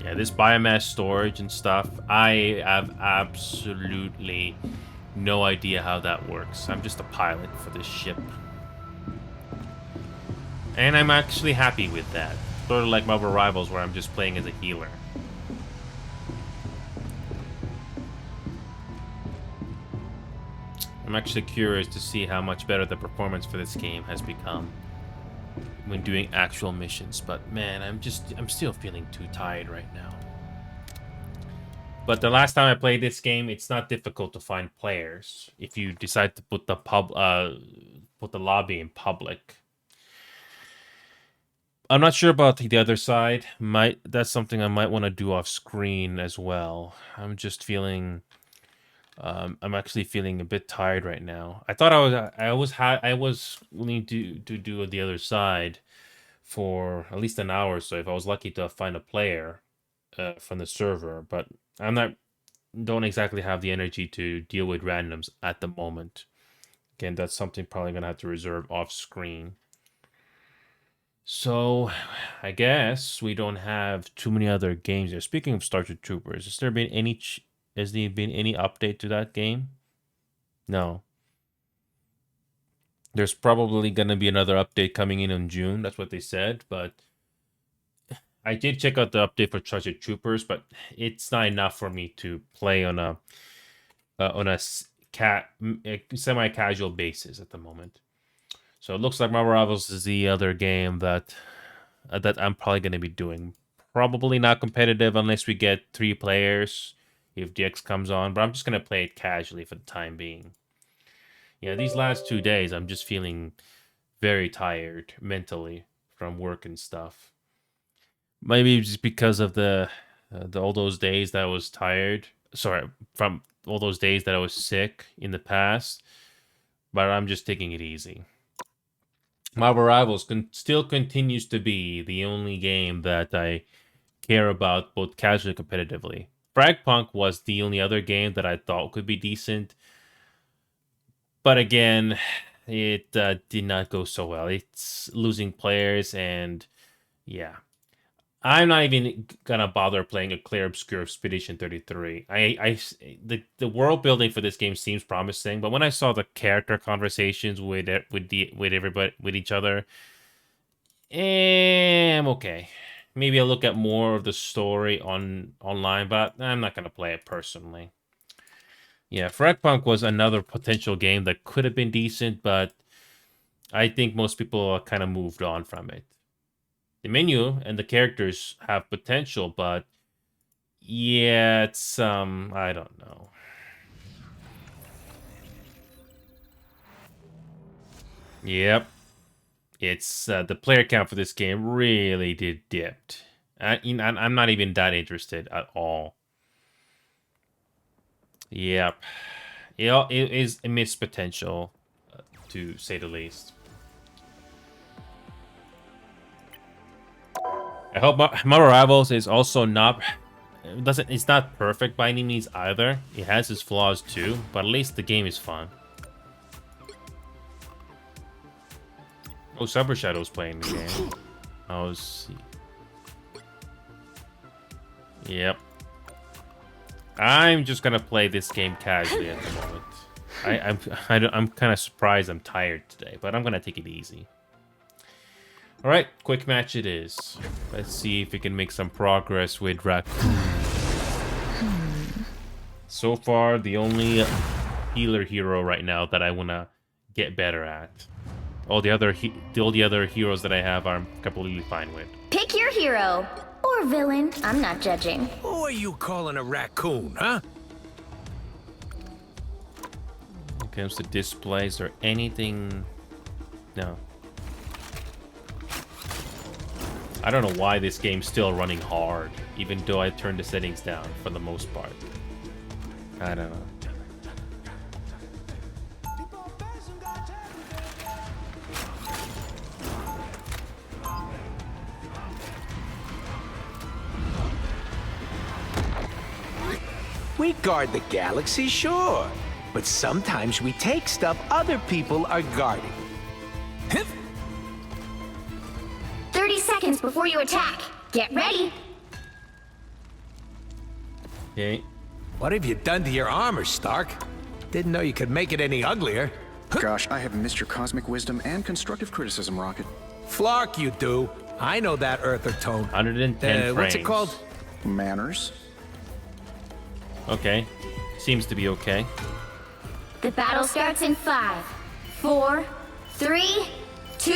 Yeah, this biomass storage and stuff, I have absolutely no idea how that works. I'm just a pilot for this ship. And I'm actually happy with that. Sort of like Marvel Rivals, where I'm just playing as a healer. I'm actually curious to see how much better the performance for this game has become when doing actual missions, but man, I'm still feeling too tired right now. But the last time I played this game, it's not difficult to find players if you decide to put the lobby in public. I'm not sure about the other side. That's something I might want to do off screen as well. I'm actually feeling a bit tired right now. I thought I was willing to do the other side for at least an hour or so if I was lucky to find a player from the server, but don't exactly have the energy to deal with randoms at the moment. Again, that's something probably gonna have to reserve off screen. So, I guess we don't have too many other games here. Speaking of Starship Troopers, has there been any update to that game? No. There's probably gonna be another update coming in June. That's what they said. But I did check out the update for Starship Troopers, but it's not enough for me to play on a semi-casual basis at the moment. So it looks like Marvel Rivals is the other game that I'm probably going to be doing. Probably not competitive unless we get 3 players if DX comes on, but I'm just going to play it casually for the time being. Yeah, these last 2 days I'm just feeling very tired mentally from work and stuff. Maybe just because of the all those days that I was tired. Sorry, from all those days that I was sick in the past, but I'm just taking it easy. Marvel Rivals still continues to be the only game that I care about both casually and competitively. Fragpunk was the only other game that I thought could be decent, but again, it did not go so well. It's losing players, and yeah. I'm not even gonna bother playing a Clear Obscure Expedition 33. The world building for this game seems promising, but when I saw the character conversations with everybody with each other, I'm okay. Maybe I'll look at more of the story online, but I'm not gonna play it personally. Yeah, Fragpunk was another potential game that could have been decent, but I think most people kind of moved on from it. The menu and the characters have potential, but yeah, it's I don't know. Yep, it's the player count for this game really did dipped. I'm not even that interested at all. Yep, it is a missed potential, to say the least. I hope Marvel Rivals is also not it's not perfect by any means either. It has its flaws too, but at least the game is fun. Oh, Cyber Shadow's playing the game. Oh, see. Yep. I'm just gonna play this game casually at the moment. I'm kind of surprised I'm tired today, but I'm gonna take it easy. All right, quick match it is. Let's see if we can make some progress with Raccoon. So far, the only healer hero right now that I wanna get better at. All the other heroes that I have, I'm completely fine with. Pick your hero or villain. I'm not judging. Who are you calling a raccoon, huh? When it comes to displays or anything, no. I don't know why this game's still running hard, even though I turned the settings down for the most part. I don't know. We guard the galaxy, sure. But sometimes we take stuff other people are guarding. 30 seconds before you attack. Get ready. Okay. What have you done to your armor, Stark? Didn't know you could make it any uglier. Gosh, I have missed your cosmic wisdom and constructive criticism, Rocket. Flark, you do. I know that Earther tone. 110 frames. What's it called? Manners? Okay. Seems to be okay. The battle starts in 5, 4, 3, 2,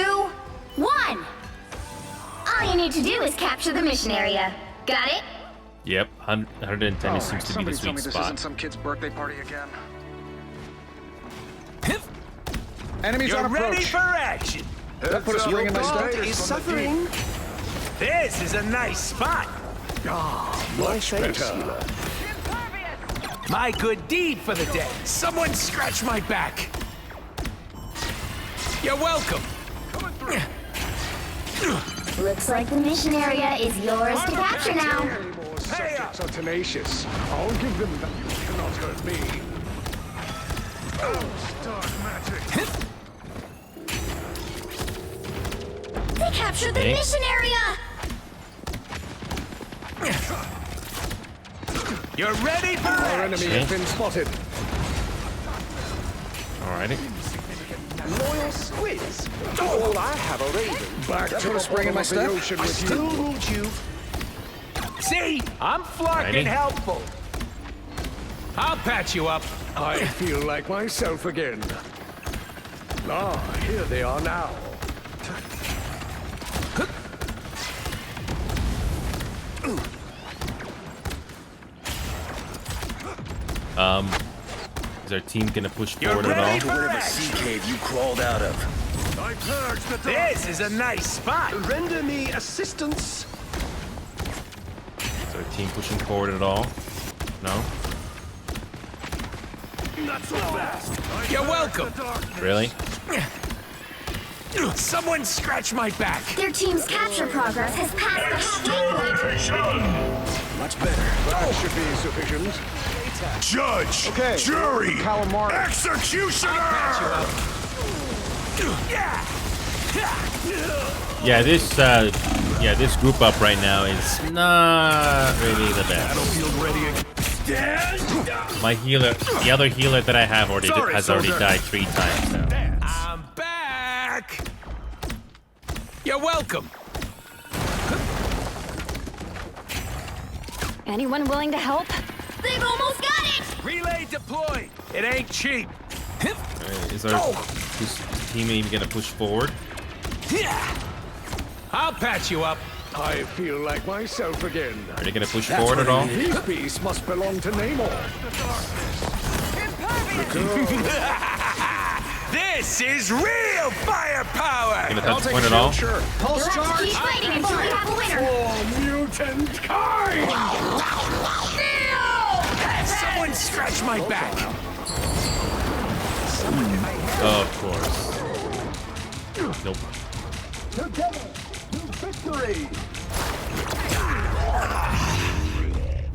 1. All you need to do is capture the mission area. Got it? Yep, 110 seems to be the somebody tell sweet me this isn't spot. some kid's birthday party again. Enemies You're on approach. ready for action. That put a spring in my step. Is suffering. This is a nice spot. Much better. My good deed for the day. Someone scratch my back. You're welcome. Looks like the mission area is yours to capture now. Subjects are tenacious. I'll give them that you cannot hurt me. Oh, dark magic. They captured the Okay. mission area! You're ready for Our enemy Okay. has been spotted. Alrighty. loyal squids. All I have are ravens. Back to the spring in my bottom of the step. ocean I with still you. need you. See? I'm flocking Righty. helpful. I'll patch you up. I feel like myself again. Ah, here they are now. Is our team gonna push You're forward at ready all? for Whatever action. sea cave you crawled out of. I purge the This is a nice spot. Render me assistance. Is our team pushing forward at all? No? Not so fast. You're welcome. Really? Someone scratch my back. Their team's capture progress has passed the halfway point. Much better. That should be sufficient. Judge, Okay, jury, calamari. executioner! Yeah, this group up right now is not really the best. My healer, the other healer that I have has already died 3 times now. I'm back. You're welcome. Anyone willing to help? They've almost got it! Relay deployed. It ain't cheap. Alright, is our team even gonna push forward? I'll patch you up. I feel like myself again. Are they gonna push forward at all? These beasts must belong to Namor. This is real firepower. Gonna touch the point at all? Sure. Pulse You'll have to keep charge. fighting until we have a winner! Oh, mutant kind! Someone scratch my back. Oh, of course. Nope.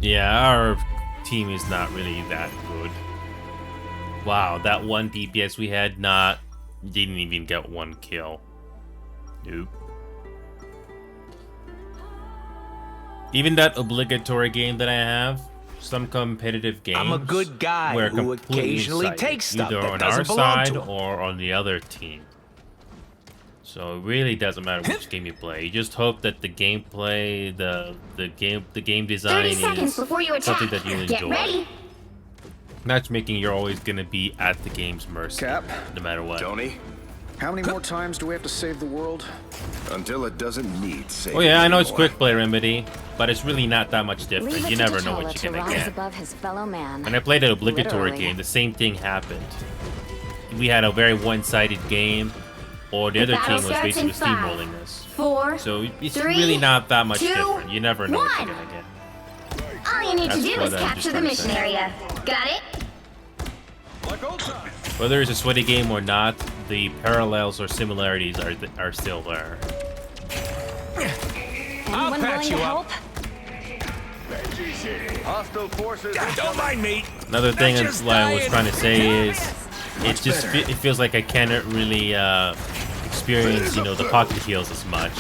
Yeah, our team is not really that good. Wow, that one DPS we had didn't even get 1 kill. Nope. Even that obligatory game that I have, some competitive games. I'm a good guy where who completely occasionally sided, takes stuff either that on doesn't our belong side to him. or on the other team. So it really doesn't matter which game you play. You just hope that the gameplay, the game design 30 seconds is before you attack. something that you Get enjoy. ready! Matchmaking, you're always gonna be at the game's mercy, Cap. no matter what. Tony, How many more times do we have to save the world? until it doesn't need saving. Oh yeah, I know it's anymore. quick play remedy, but it's really not that much different. Leave it You to never know T'Challa what to you're gonna rise get. above his fellow man. When I played an obligatory Literally. game, the same thing happened. We had a very one-sided game, or the other battle team was starts in basically 5, steamrolling us. 4, So it's 3, really not that much 2, different. You never know what 1. you're gonna get. All you need to That's do what is I'm capture just the trying to mission say. area. Got it? Whether it's a sweaty game or not, the parallels or similarities are still there. Anyone patch willing you to up. help? Hostile forces. Don't mind me. Another thing They're that's just what I was dying. trying to say is, it feels like I cannot really experience, the pocket heals as much,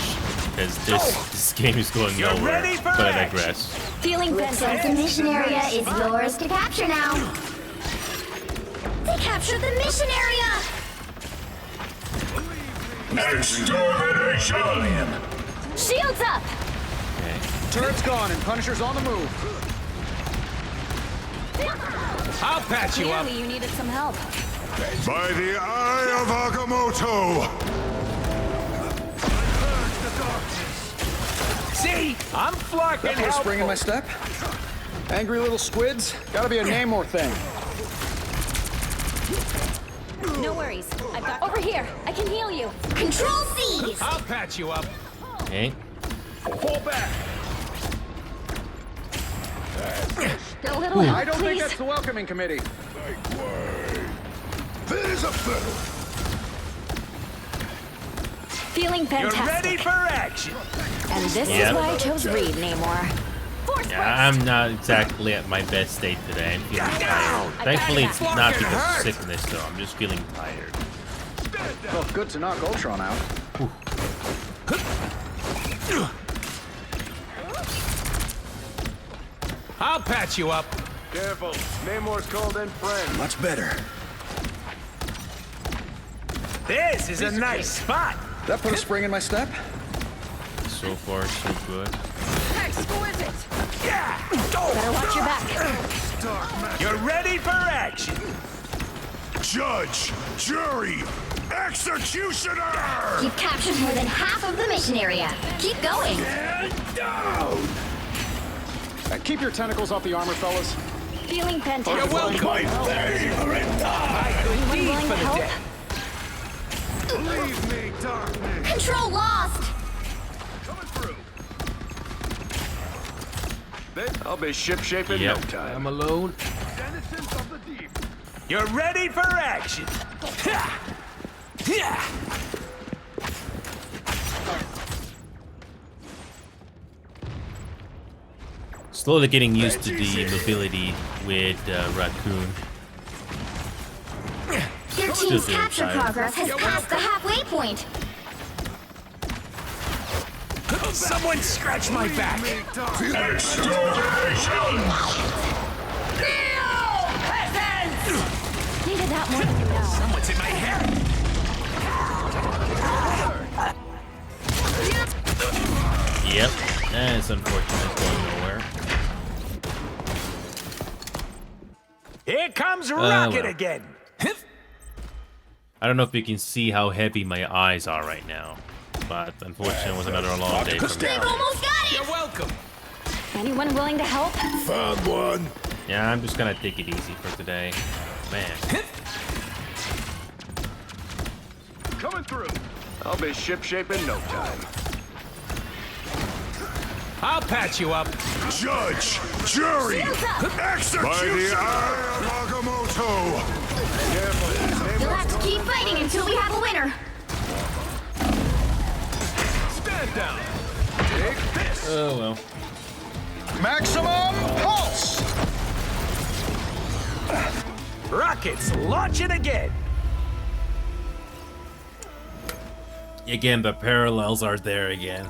because this game is going You're nowhere. ready for But I action. digress. Feeling bent So the mission area is yours to capture now. They captured the mission area! Shields up! Okay. Turret's gone and Punisher's on the move. I'll patch you up. Clearly you needed some help. By the eye of Agamotto! See? I'm flocking Put a spring in my helpful. step. Angry little squids. Gotta be a Namor thing. No worries. I've got over here. I can heal you. Control C's! I'll patch you up. Okay. Fall back. A little help, I don't think please. that's the welcoming committee. There's a fiddle! Feeling You're fantastic. ready for action. And this Yeah. is why I chose Reed, Namor. Force Yeah, I'm not exactly at my best state today. I'm feeling tired. Thankfully, it's not because of sickness, though. I'm just feeling tired. Felt good to knock Ultron out. I'll patch you up. Careful. Namor's called in friend. Much better. This is a nice spot. That put a spring in my step? So far, so good. Exquisite! Yeah. Better watch your back. You're ready for action. Judge, jury, executioner! You've captured more than half of the mission area. Keep going. Keep your tentacles off the armor, fellas. Feeling fantastic. You're welcome. My favorite time! Anyone willing to help? Leave me, darkness! Control lost. Coming through. I'll be shipshape in Yep. no time. I'm alone. Denizens of the deep. You're ready for action. Slowly getting used to the mobility with Raccoon. Your Still team's doing capture fine. progress has passed the halfway point. Someone scratch my back. Needed that more than you know. Someone's in my hair. Yep, that's unfortunate. It's going nowhere. Here comes Rocket well. again. I don't know if you can see how heavy my eyes are right now, but unfortunately, it was another long day for me. They've almost got You're it. welcome. Anyone willing to help? Found one! Yeah, I'm just gonna take it easy for today. Man, Coming through. I'll be shipshape in no time. I'll patch you up. Judge, jury, executioner! By the eye of Agamotto! You'll have to keep fighting until we have a winner. Stand down. Take this. oh well. Maximum pulse! Rockets launching again. Again, the parallels are there again.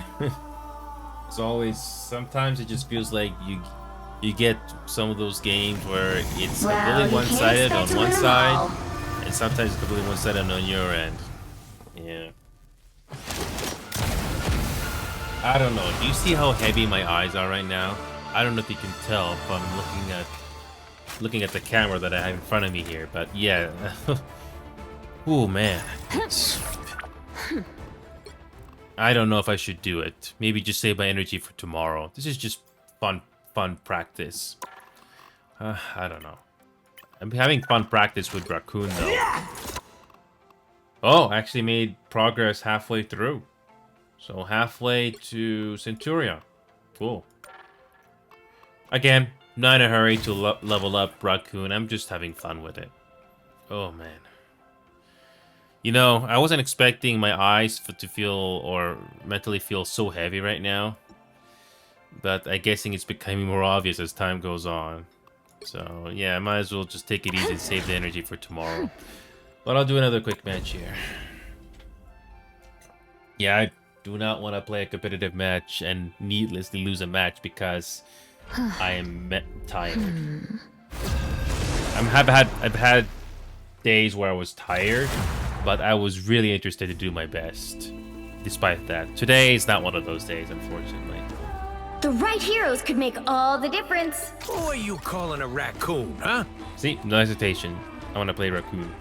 It's always, sometimes it just feels like you get some of those games where it's Well, completely you can't one-sided expect on to one win them side, all. and sometimes it's completely one-sided on your end. Yeah. I don't know. Do you see how heavy my eyes are right now? I don't know if you can tell if I'm looking at the camera that I have in front of me here, but yeah. Oh man. I don't know if I should do it. Maybe just save my energy for tomorrow. This is just fun practice. I don't know. I'm having fun practice with Raccoon though. Oh, I actually made progress halfway through. So halfway to Centurion. Cool. Again, not in a hurry to level up Raccoon. I'm just having fun with it. Oh man. You know, I wasn't expecting my eyes to feel or mentally feel so heavy right now. But I'm guessing it's becoming more obvious as time goes on. So, yeah, I might as well just take it easy and save the energy for tomorrow. But I'll do another quick match here. Yeah, I do not want to play a competitive match and needlessly lose a match because I am tired. I've had days where I was tired, but I was really interested to do my best. Despite that, today is not one of those days, unfortunately. The right heroes could make all the difference. Who are you calling a raccoon, huh? See, no hesitation. I want to play Raccoon.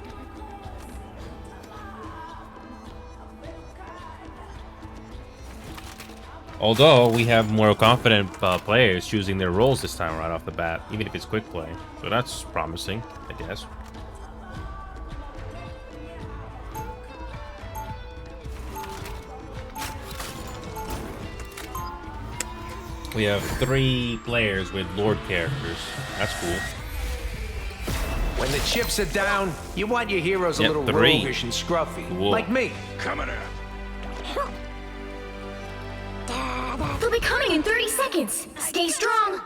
Although we have more confident players choosing their roles this time right off the bat, even if it's quick play. So that's promising, I guess. We have 3 players with Lord characters. That's cool. When the chips are down, you want your heroes a Yep, little 3. roguish and scruffy. Cool. Like me. Coming out. They'll be coming in 30 seconds. Stay strong.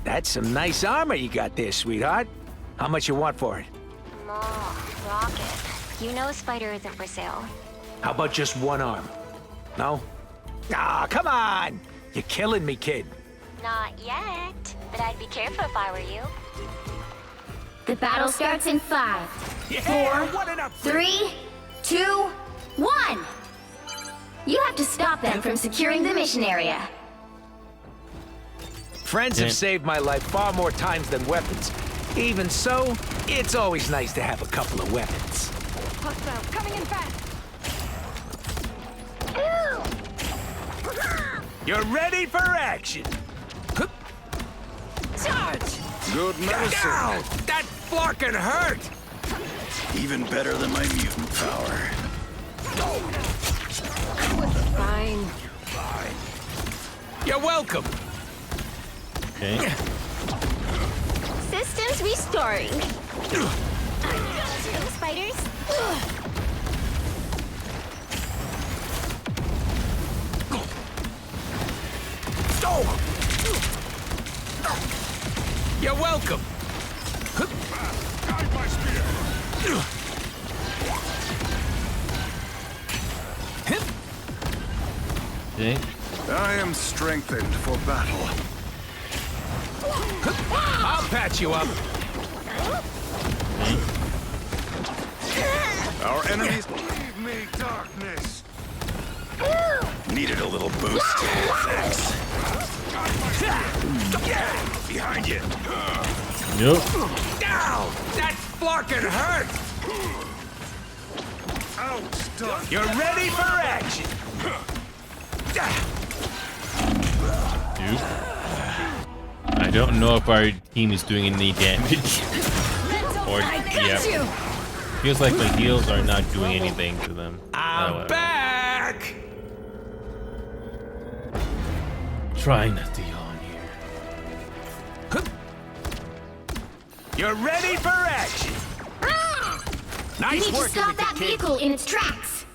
That's some nice armor you got there, sweetheart. How much you want for it? Rocket. You know Spider isn't for sale. How about just one arm? No? Ah, come on! You're killing me, kid. Not yet, but I'd be careful if I were you. The battle starts in 5, 4, 3, 2, 1! You have to stop them from securing the mission area. Friends have saved my life far more times than weapons. Even so, it's always nice to have a couple of weapons. Hostile, coming in fast. You're ready for action! Charge! Good medicine. Ow! That fucking hurt! Even better than my mutant power. Fine. You're welcome! Okay. Systems restoring. Spiders. You're welcome! Guide my spear. Okay. I am strengthened for battle. I'll patch you up! Our enemies leave me darkness. Needed a little boost. Thanks. Behind you. Nope. Ow! That fucking hurt! Outstunned. You're ready for action! Dude. I don't know if our team is doing any damage. Or, yeah. Feels like the heals are not doing anything to them. I'm back! Trying not to yawn here. You're ready for action! You Nice need to work, stop that vehicle in its tracks.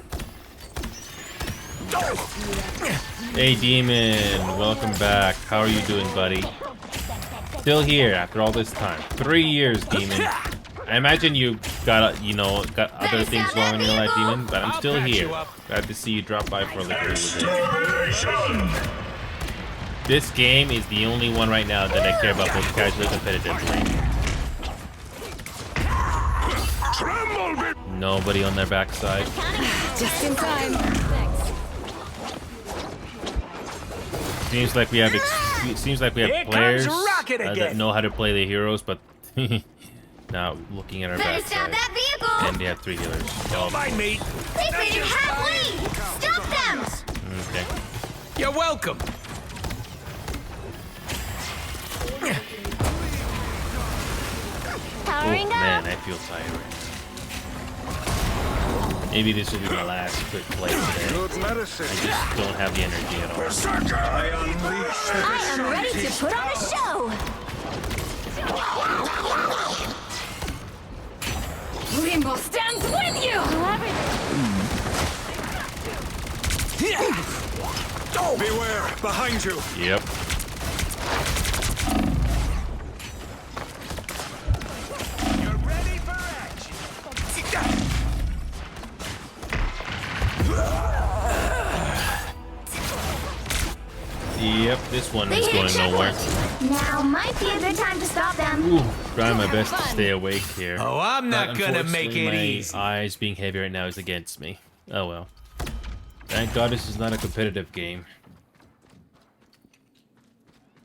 Hey, Demon. Welcome back. How are you doing, buddy? Still here after all this time. 3 years, Demon. I imagine you got, got other things going on in your life, Demon, but I'm still here. Glad to see you drop by for a little bit. This game is the only one right now that I care about both casually and competitively. Nobody on their backside. Just in time. Thanks. Seems like we have players that know how to play the heroes, but now looking at our Better stop backside, that vehicle! and they have 3 healers. Don't mind me. They made it halfway! Stop them! Okay. You're welcome. Oh Powering man, up! I feel tired. Maybe this will be my last quick play today. Good medicine. I just don't have the energy at all. Berserker. I unleash the I am ready to put on a show! Limbo stands with you! Beware, behind you. Yep. You're ready for action. Yep, this one They is hit a going nowhere. checkpoint. Now might be a good time to stop them. Ooh, trying my best to stay awake here. Oh, I'm not But gonna make unfortunately, it my easy. eyes being heavy right now is against me. Oh well. Thank God this is not a competitive game.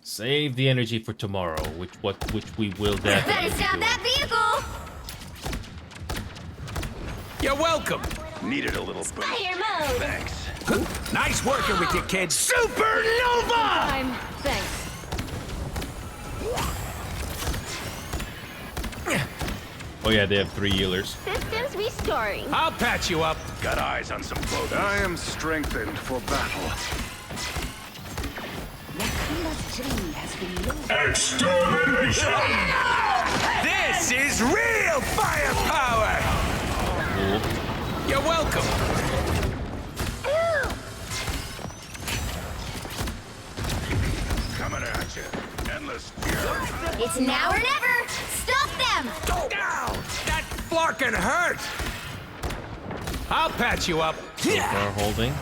Save the energy for tomorrow, which we will Better definitely stop do. that vehicle! You're welcome. Needed a little boost. Fire mode! Thanks. Nice working with you, kids. Supernova! Time. Thanks. Oh yeah, they have 3 healers. Systems restoring. I'll patch you up. Got eyes on some bogeys. I am strengthened for battle. This is real firepower! Cool. You're welcome. Coming at you. Endless fury. It's now or never! Stop them! Down! That fucking hurt! I'll patch you up. So far holding.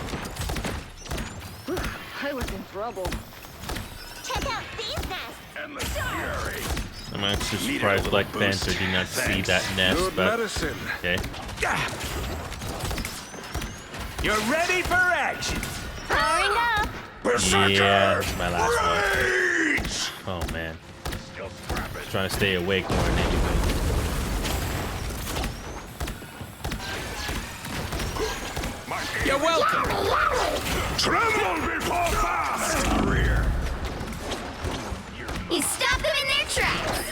I was in trouble. Check out these nests. Endless fury. I'm actually surprised Black Panther did not see that nest, Good but medicine. okay. You're ready for action. Powering up. Yeah, that's my last Rage! one. Oh man. Just trying to stay awake more than anything. You're welcome. Tremble before fast! Rear. You stop them in their tracks.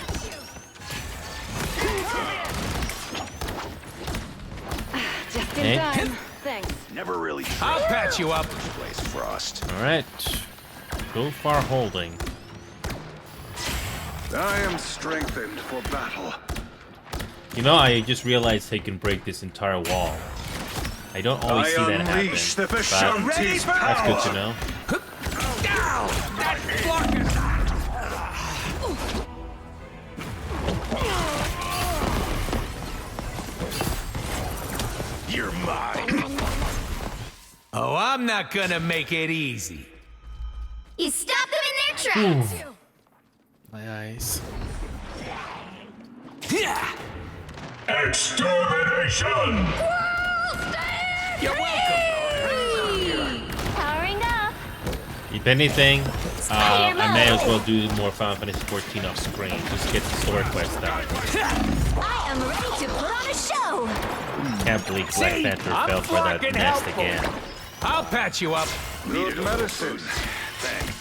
Just in Hey. time. Thanks. Never really I'll patch you up. place Frost. All right. So far holding. I am strengthened for battle. You know, I just realized he can break this entire wall. I don't always see that happen. unleash the But Vishanti's that's good to know. Down. That blocking. You're mine. Oh, I'm not gonna make it easy. You stop them in their tracks. My eyes. Extermination! You're welcome. Powering up. If anything, I may as well do more Final Fantasy 14 off screen. Just get the story quest done. I am ready to put on a show. Can't believe Black See? Panther I'm fell for that fucking nest helpful. again. I'll patch you up. Good medicine. Thanks.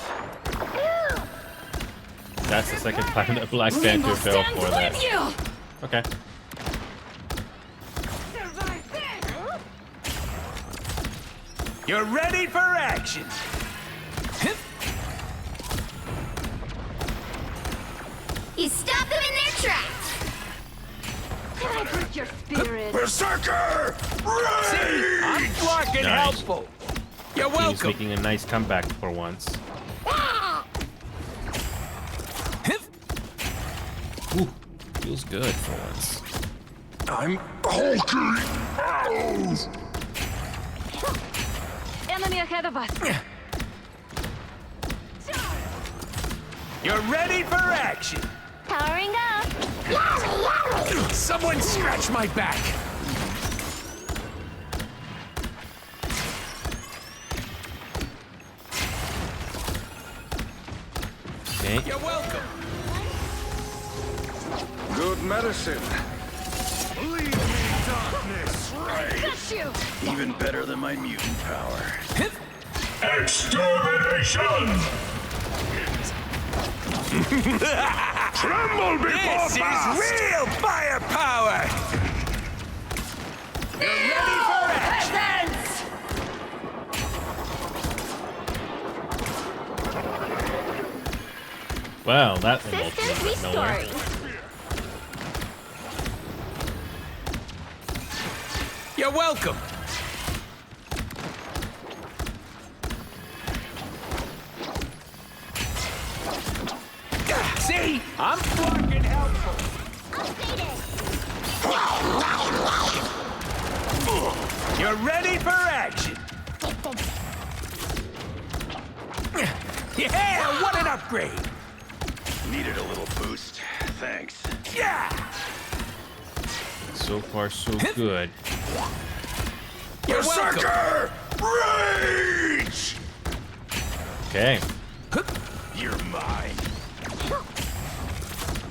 That's the second time that Black Panther fell for that. Okay. You're ready for action. You stop them in their tracks. Can I break your spirit? Berserker! See? I'm Rage! fucking Nice. helpful. You're He's welcome. making a nice comeback for once. Ooh, feels good for once. I'm Hulking! Enemy ahead of us. You're ready for action. Powering up. Someone scratch my back. Okay. You're welcome. good medicine. Leave me, darkness! Rage! Got you. Even better than my mutant power. Extermination! Tremble before This is fast! real firepower. You're ready for action. Wow, that almost Systems went nowhere. restoring. You're welcome. See? I'm fucking helpful. You're ready for action. Yeah, what an upgrade. Needed a little boost. Thanks. Yeah. So far, so good. You're welcome. Berserker! Rage! Okay. You're mine.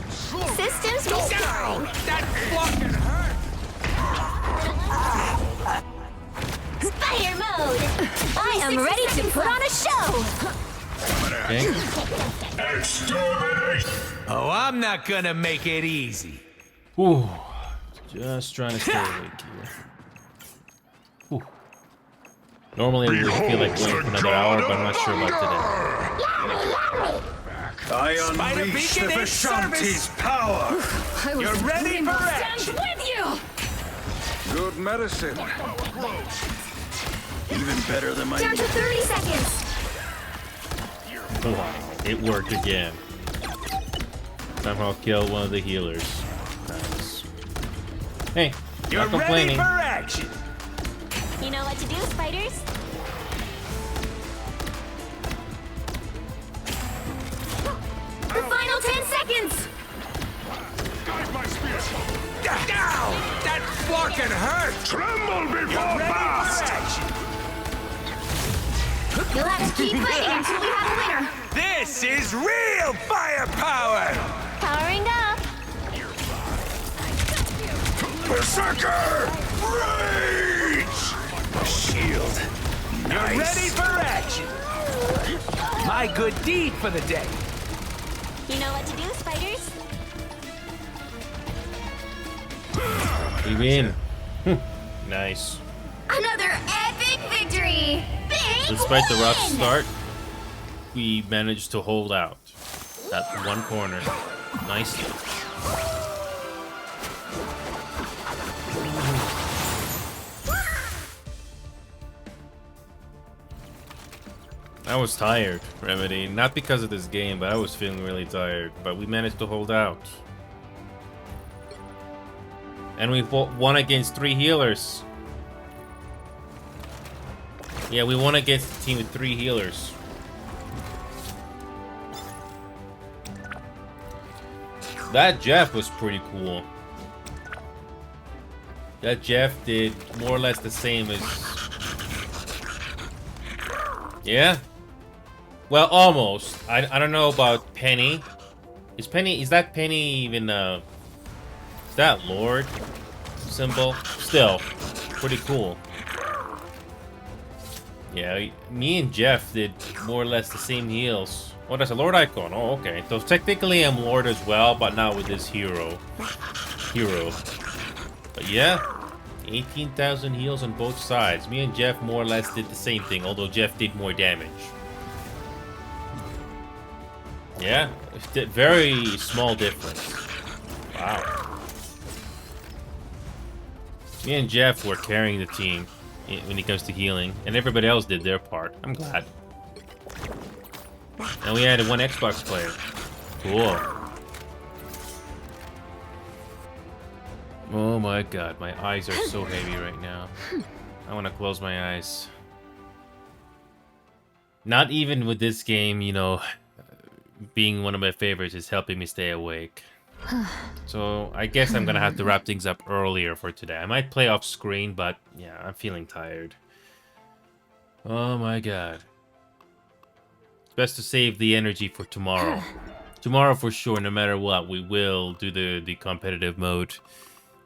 Systems restoring. That fucking hurt. Spider mode. I am ready to put on a show. Okay. Extermination! Oh, I'm not gonna make it easy. Ooh. Just trying to stay awake here. Ooh. Normally I would feel like going for another hour, but I'm not sure about today. I Spider unleash the beacon in Vishanti's service. power. You're ready for action. With you. Good medicine. Even better than my Down to 30 seconds. Oh, it worked again. Somehow killed one of the healers. Nice. Hey, You're not ready complaining. for action. You know what to do, spiders. The final 10 seconds! Guide my spear. Ow! That fucking hurt! Tremble before blast! You'll have to keep fighting until we have a winner. This is real firepower! Powering up. Berserker! Rage! Shield. You're ready for action. My good deed for the day. You know what to do, spiders. We win. Nice. Another epic victory! Big Despite the rough win! start, we managed to hold out. That one corner. Nicely. I was tired, Remedy. Not because of this game, but I was feeling really tired. But we managed to hold out. And we won against 3 healers. Yeah, we won against a team with 3 healers. That Jeff was pretty cool. That Jeff did more or less the same as... Yeah? Well, almost. I don't know about Penny. Is that Penny even, is that Lord symbol? Still, pretty cool. Yeah, me and Jeff did more or less the same heals. Oh, that's a Lord icon. Oh, okay. So technically I'm Lord as well, but not with this hero. But yeah, 18,000 heals on both sides. Me and Jeff more or less did the same thing, although Jeff did more damage. Yeah, very small difference. Wow. Me and Jeff were carrying the team when it comes to healing, and everybody else did their part. I'm glad. And we had 1 Xbox player. Cool. Oh my god, my eyes are so heavy right now. I want to close my eyes. Not even with this game, you know, being one of my favorites is helping me stay awake. So I guess I'm gonna have to wrap things up earlier for today. I might play off screen, but yeah, I'm feeling tired. Oh my god. It's best to save the energy for tomorrow. Tomorrow for sure, no matter what, we will do the competitive mode.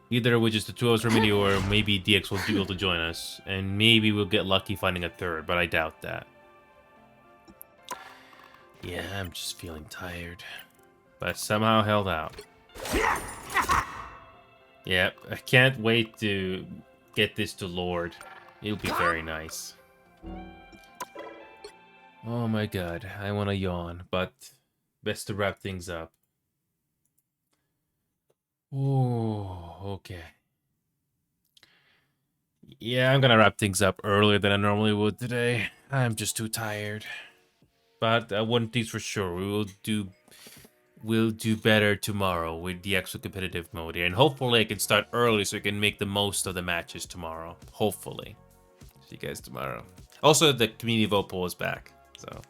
Either with just the 2 of us Remedy, or maybe DX will be able to join us. And maybe we'll get lucky finding a 3rd, but I doubt that. Yeah, I'm just feeling tired. But I somehow held out. Yep, I can't wait to get this to Lord. It'll be very nice. Oh my god, I want to yawn, but best to wrap things up. Oh, okay. Yeah, I'm gonna wrap things up earlier than I normally would today. I'm just too tired. But one thing's for sure, we'll do better tomorrow with the actual competitive mode here. And hopefully I can start early so I can make the most of the matches tomorrow. Hopefully. See you guys tomorrow. Also, the community vote poll is back, so...